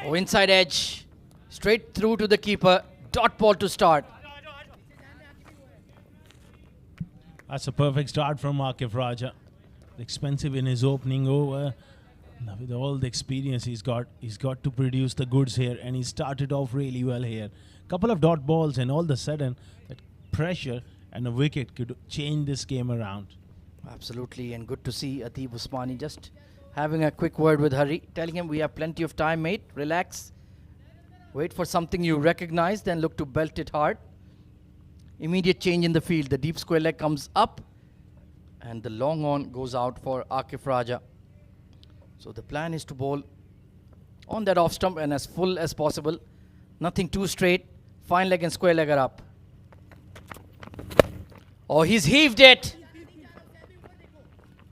Oh, inside edge. Straight through to the keeper. Dot ball to start. That's a perfect start from Akif Raja. Expensive in his opening over. Now with all the experience he's got to produce the goods here, and he started off really well here. Couple of dot balls, and all of a sudden that pressure and a wicket could change this game around. Absolutely, and good to see Adib Usmani just having a quick word with Hari, telling him we have plenty of time, mate. Relax. Wait for something you recognize, then look to belt it hard. Immediate change in the field. The deep square leg comes up, and the long on goes out for Akif Raja. So the plan is to bowl on that off stump and as full as possible. Nothing too straight. Fine leg and square leg are up. Oh, he's heaved it.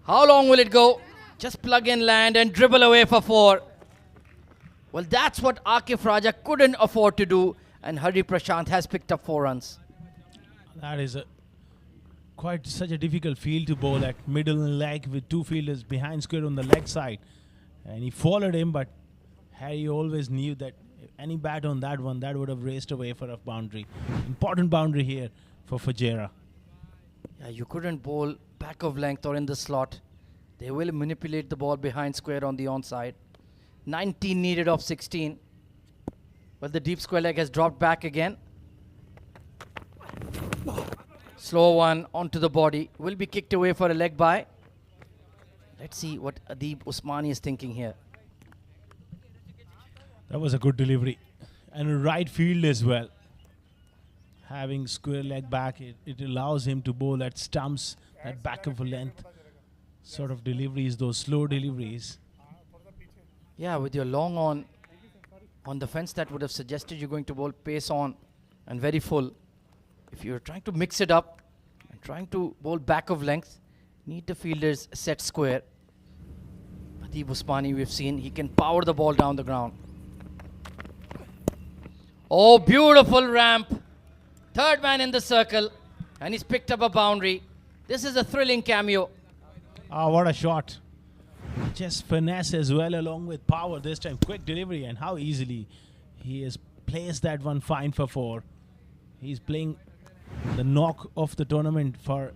How long will it go? Just plug in land and dribble away for 4. Well, that's what Akif Raja couldn't afford to do, and Hari Prashant has picked up 4 runs. That is quite such a difficult field to bowl at middle and leg with 2 fielders behind square on the leg side. And he followed him, but Harry always knew that any bat on that one, that would have raced away for a boundary. Important boundary here for Fujairah. Yeah, you couldn't bowl back of length or in the slot. They will manipulate the ball behind square on the onside. 19 needed of 16. But the deep square leg has dropped back again. Slow one onto the body. Will be kicked away for a leg by. Let's see what Adib Usmani is thinking here. That was a good delivery. And a right field as well. Having square leg back, it allows him to bowl at stumps, that back of a length sort of deliveries, those slow deliveries. Yeah, with your long on the fence, that would have suggested you're going to bowl pace on and very full. If you're trying to mix it up and trying to bowl back of length, need the fielders set square. Adib Usmani, we've seen, he can power the ball down the ground. Oh, beautiful ramp. Third man in the circle, and he's picked up a boundary. This is a thrilling cameo. Ah, what a shot. Just finesse as well along with power this time. Quick delivery, and how easily he has placed that one fine for 4. He's playing the knock of the tournament for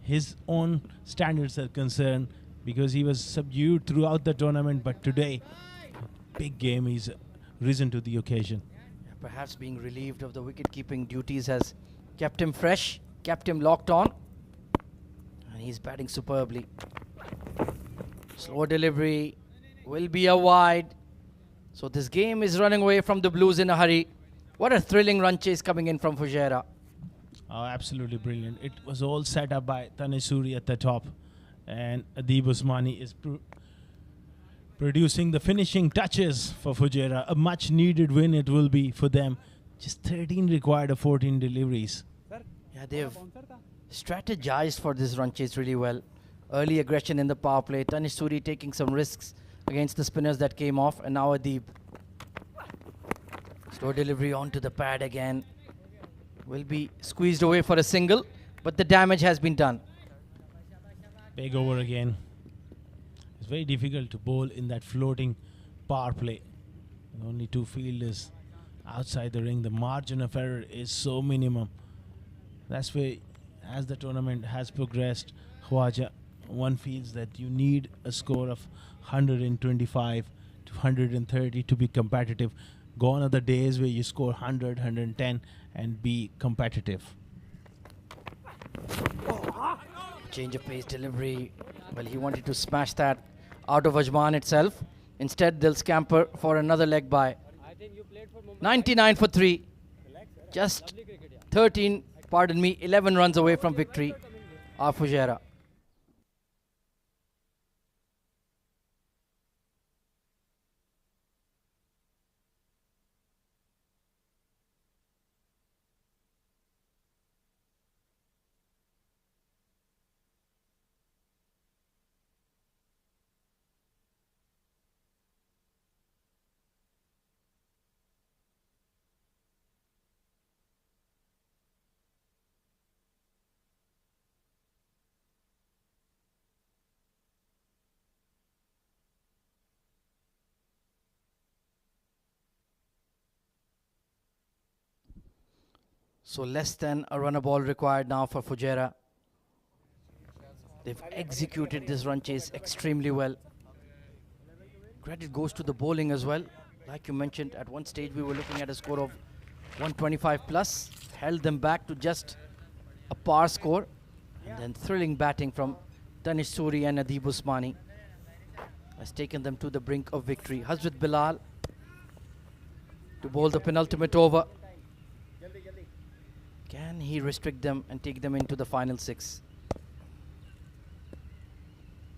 his own standards are concerned, because he was subdued throughout the tournament, but today, big game, he's risen to the occasion. Perhaps being relieved of the wicket-keeping duties has kept him fresh, kept him locked on. And he's batting superbly. Slow delivery, will be a wide. So this game is running away from the Blues in a hurry. What a thrilling run chase coming in from Fujairah. Oh, absolutely brilliant. It was all set up by Tanisuri at the top. And Adib Usmani is producing the finishing touches for Fujairah. A much needed win it will be for them. Just 13 required of 14 deliveries. Yeah, they've strategized for this run chase really well. Early aggression in the power play. Tanisuri taking some risks against the spinners that came off. And now Adib. Slow delivery onto the pad again. Will be squeezed away for a single. But the damage has been done. Big over again. It's very difficult to bowl in that floating power play. Only 2 fielders outside the ring. The margin of error is so minimum. That's why, as the tournament has progressed, Khwaja, one feels that you need a score of 125 to 130 to be competitive. Gone are the days where you score 100, 110 and be competitive. Change of pace delivery. Well, he wanted to smash that out of Ajman itself. Instead, they'll scamper for another leg by. 99 for 3. Just 11 runs away from victory are Fujairah. So less than a runner ball required now for Fujairah. They've executed this run chase extremely well. Credit goes to the bowling as well. Like you mentioned, at one stage we were looking at a score of 125 plus. Held them back to just a par score. And then thrilling batting from Danish Suri and Adib Usmani has taken them to the brink of victory. Hazrat Bilal to bowl the penultimate over. Can he restrict them and take them into the final 6?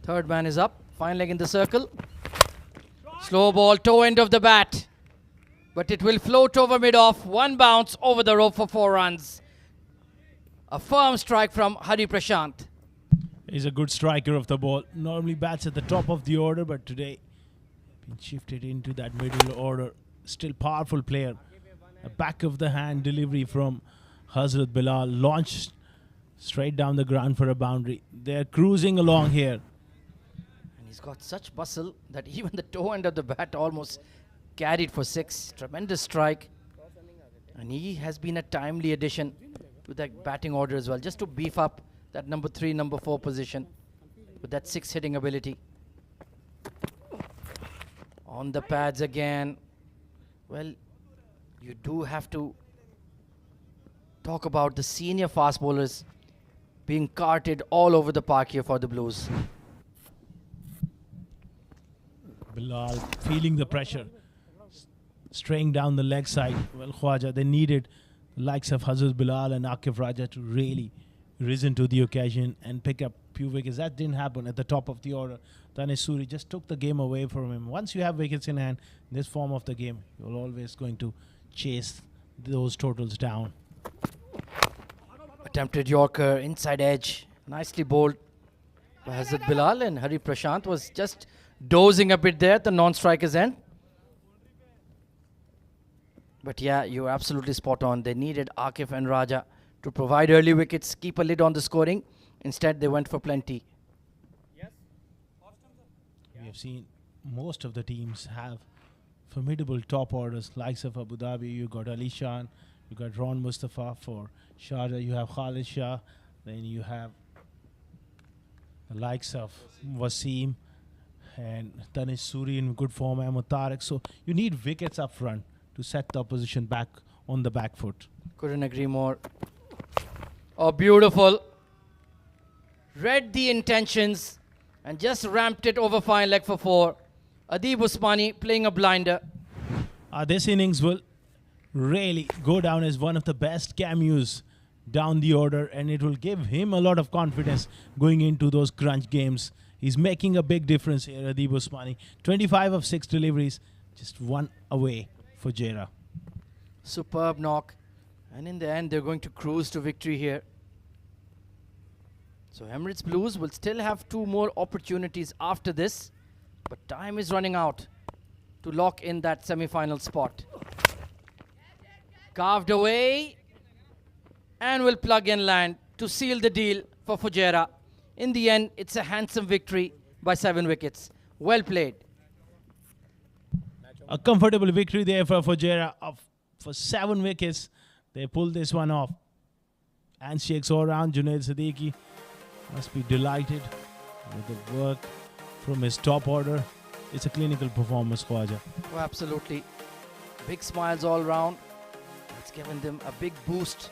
Third man is up. Fine leg in the circle. Slow ball, toe end of the bat. But it will float over mid-off. One bounce over the rope for 4 runs. A firm strike from Hari Prashant. He's a good striker of the ball. Normally bats at the top of the order, but today been shifted into that middle order. Still powerful player. A back of the hand delivery from Hazrat Bilal, launched straight down the ground for a boundary. They're cruising along here. And he's got such bustle that even the toe end of the bat almost carried for 6. Tremendous strike. And he has been a timely addition to that batting order as well, just to beef up that number 3, number 4 position with that 6 hitting ability. On the pads again. Well, you do have to talk about the senior fast bowlers being carted all over the park here for the Blues. Bilal feeling the pressure, straying down the leg side. Well, Khwaja, they needed the likes of Hazrat Bilal and Akif Raja to really risen to the occasion and pick up few wickets. That didn't happen at the top of the order. Danish Suri just took the game away from him. Once you have wickets in hand, in this form of the game, you're always going to chase those totals down. Attempted Yorker, inside edge, nicely bowled by Hazrat Bilal, and Hari Prashant was just dozing a bit there at the non-striker's end. But yeah, you're absolutely spot on. They needed Akif and Raja to provide early wickets, keep a lid on the scoring. Instead, they went for plenty. We have seen most of the teams have formidable top orders, likes of Abu Dhabi. You got Ali Shan, you got Ron Mustafa. For Sharjah, you have Khalid Shah. Then you have the likes of Wasim and Danish Suri in good form, Ahmed Tariq. So you need wickets up front to set the opposition back on the back foot. Couldn't agree more. Oh, beautiful. Read the intentions and just ramped it over fine leg for 4. Adib Usmani playing a blinder. This innings will really go down as one of the best cameos down the order, and it will give him a lot of confidence going into those crunch games. He's making a big difference here, Adib Usmani. 25 of 6 deliveries, just 1 away for Fujairah. Superb knock. And in the end, they're going to cruise to victory here. So Emirates Blues will still have 2 more opportunities after this. But time is running out to lock in that semi-final spot. Carved away. And will plug in land to seal the deal for Fujairah. In the end, it's a handsome victory by 7 wickets. Well played. A comfortable victory there for Fujairah for 7 wickets. They pulled this one off. And shakes all around. Junaid Siddiqui must be delighted with the work from his top order. It's a clinical performance, Khwaja. Oh, absolutely. Big smiles all round. It's given them a big boost.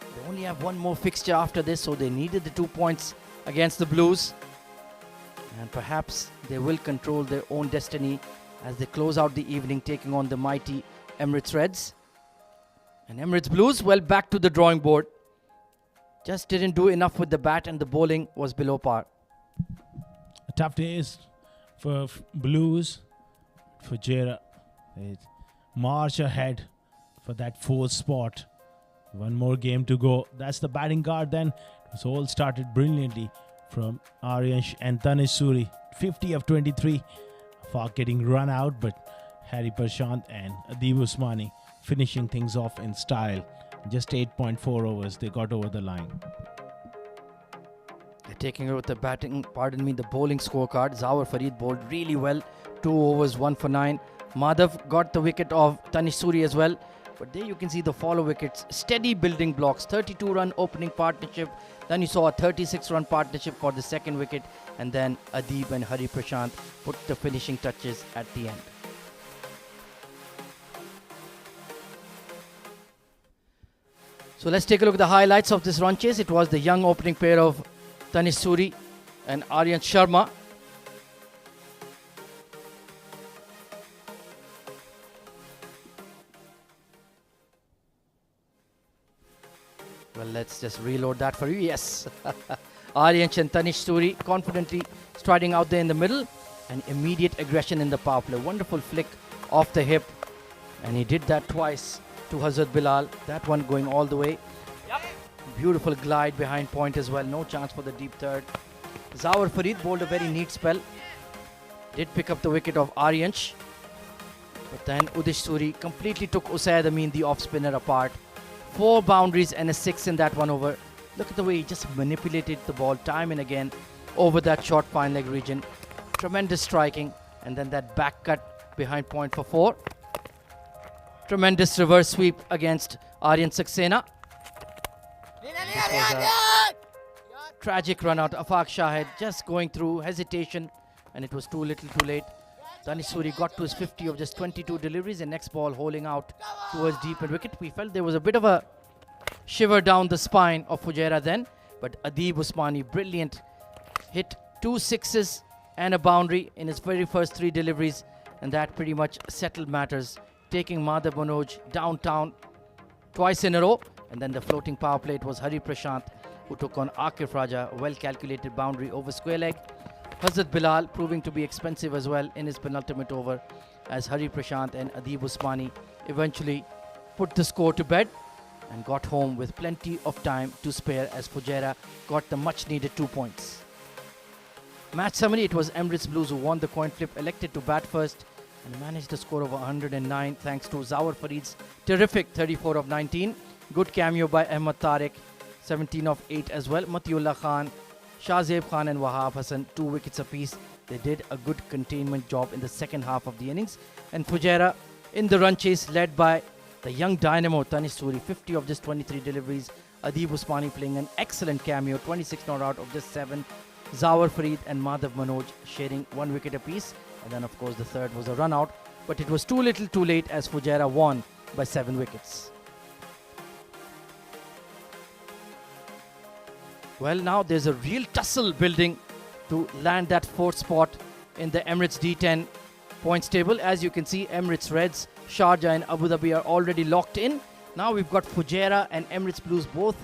They only have 1 more fixture after this, so they needed the 2 points against the Blues. And perhaps they will control their own destiny as they close out the evening, taking on the mighty Emirates Reds. And Emirates Blues, well, back to the drawing board. Just didn't do enough with the bat, and the bowling was below par. A tough days for Blues. Fujairah, they march ahead for that 4th spot. 1 more game to go. That's the batting card then. It all started brilliantly from Aryansh and Danish Suri. 50 of 23. Far getting run out, but Hari Prashant and Adib Usmani finishing things off in style. Just 8.4 overs, they got over the line. They're taking over the batting, the bowling scorecard. Zawar Farid bowled really well. 2 overs, 1 for 9. Madhav got the wicket of Danish Suri as well. But there you can see the follow wickets. Steady building blocks. 32-run opening partnership. Then you saw a 36-run partnership for the 2nd wicket. And then Adib and Hari Prashant put the finishing touches at the end. So let's take a look at the highlights of this run chase. It was the young opening pair of Danish Suri and Aryan Sharma. Well, let's just reload that for you. Yes. Aryan and Danish Suri confidently striding out there in the middle. And immediate aggression in the power play. Wonderful flick off the hip. And he did that twice to Hazrat Bilal. That one going all the way. Yep. Beautiful glide behind point as well. No chance for the deep third. Zawar Farid bowled a very neat spell. Did pick up the wicket of Aryansh. But then Udish Suri completely took Usaid Amin, the off-spinner, apart. 4 boundaries and a 6 in that one over. Look at the way he just manipulated the ball time and again over that short fine leg region. Tremendous striking. And then that back cut behind point for 4. Tremendous reverse sweep against Aryan Saxena. This was a tragic run out. Afaq Shahid just going through hesitation, and it was too little too late. Danish Suri got to his 50 of just 22 deliveries, and next ball holding out towards deep mid wicket. We felt there was a bit of a shiver down the spine of Fujairah then, but Adib Usmani, brilliant, hit 2 sixes and a boundary in his very first 3 deliveries, and that pretty much settled matters, taking Madhav Manoj downtown twice in a row. And then the floating power play, it was Hari Prashant who took on Akif Raja, a well-calculated boundary over square leg. Hazrat Bilal proving to be expensive as well in his penultimate over, as Hari Prashant and Adib Usmani eventually put the score to bed and got home with plenty of time to spare, as Fujairah got the much-needed 2 points. Match summary, it was Emirates Blues who won the coin flip, elected to bat first and managed a score of 109 thanks to Zawar Farid's terrific 34 of 19. Good cameo by Ahmad Tariq, 17 of 8 as well. Matiullah Khan, Shahzeb Khan and Wahab Hassan, 2 wickets apiece. They did a good containment job in the second half of the innings. And Fujairah in the run chase, led by the young dynamo Danish Suri, 50 of just 23 deliveries. Adib Usmani playing an excellent cameo, 26 not out of just 7. Zawar Farid and Madhav Manoj sharing 1 wicket apiece. And then of course the third was a run out. But it was too little too late, as Fujairah won by 7 wickets. Well, now there's a real tussle building to land that 4th spot in the Emirates D10 points table. As you can see, Emirates Reds, Sharjah and Abu Dhabi are already locked in. Now we've got Fujairah and Emirates Blues both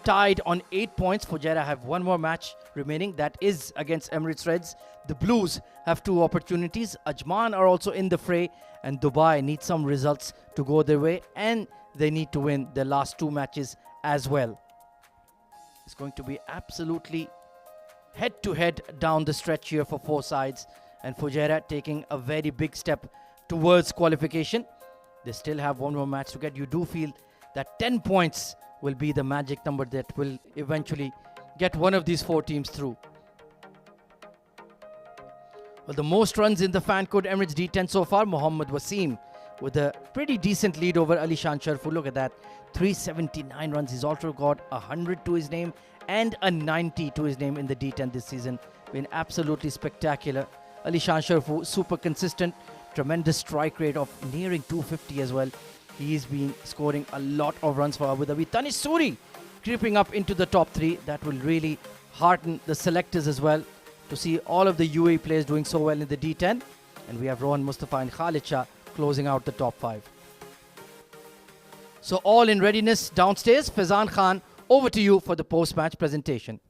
tied on 8 points. Fujairah have 1 more match remaining, that is against Emirates Reds. The Blues have 2 opportunities. Ajman are also in the fray, and Dubai need some results to go their way, and they need to win their last 2 matches as well. It's going to be absolutely head-to-head down the stretch here for 4 sides, and Fujairah taking a very big step towards qualification. They still have 1 more match to get. You do feel that 10 points will be the magic number that will eventually get one of these 4 teams through. Well, the most runs in the fan code Emirates D10 so far, Mohammad Wasim with a pretty decent lead over Alishan Sharfu. Look at that, 379 runs. He's also got 100 to his name and a 90 to his name in the D10 this season. Been absolutely spectacular. Alishan Sharfu, super consistent, tremendous strike rate of nearing 250 as well. He's been scoring a lot of runs for Abu Dhabi. Danish Suri creeping up into the top 3. That will really hearten the selectors as well, to see all of the UAE players doing so well in the D10. And we have Rohan Mustafa and Khalid Shah closing out the top 5. So all in readiness downstairs. Faizan Khan, over to you for the post-match presentation.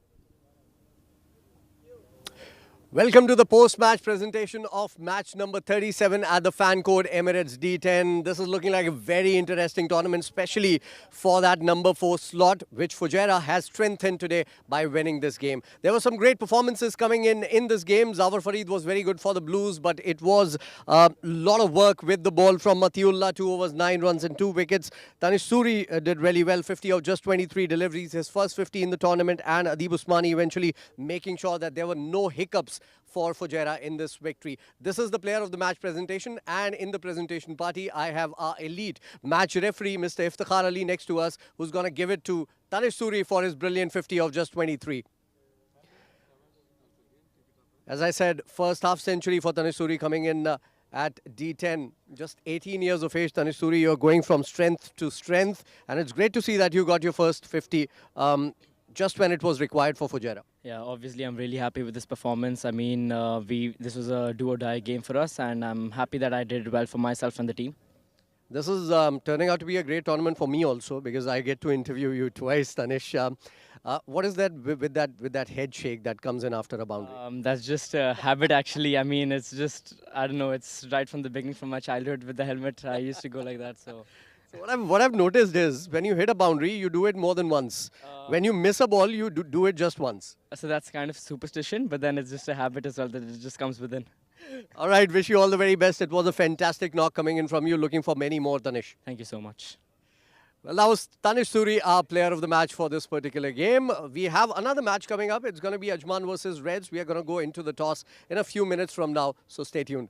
Welcome to the post-match presentation of match number 37 at the fan code Emirates D10. This is looking like a very interesting tournament, especially for that number 4 slot, which Fujairah has strengthened today by winning this game. There were some great performances coming in this game. Zawar Farid was very good for the Blues, but it was a lot of work with the ball from Matiullah, 2 overs, 9 runs and 2 wickets. Danish Suri did really well, 50 of just 23 deliveries, his first 50 in the tournament, and Adib Usmani eventually making sure that there were no hiccups for Fujairah in this victory. This is the player of the match presentation, and in the presentation party I have our elite match referee Mr. Iftikhar Ali next to us, who's going to give it to Danish Suri for his brilliant 50 of just 23. As I said, first half century for Danish Suri coming in at D10. Just 18 years of age, Danish Suri, you're going from strength to strength, and it's great to see that you got your first 50 just when it was required for Fujairah. Yeah, obviously I'm really happy with this performance. I mean, this was a do-or-die game for us, and I'm happy that I did well for myself and the team. This is turning out to be a great tournament for me also, because I get to interview you twice, Danish. What is that with that head shake that comes in after a boundary? That's just a habit, actually. I mean, it's just, I don't know, it's right from the beginning, from my childhood with the helmet. I used to go like that, so So what I've noticed is when you hit a boundary, you do it more than once. When you miss a ball, you do it just once. So that's kind of superstition, but then it's just a habit as well that it just comes within. All right, wish you all the very best. It was a fantastic knock coming in from you. Looking for many more, Tanish. Thank you so much. Well, that was Tanish Suri, our player of the match for this particular game. We have another match coming up. It's going to be Ajman versus Reds. We are going to go into the toss in a few minutes from now, so stay tuned.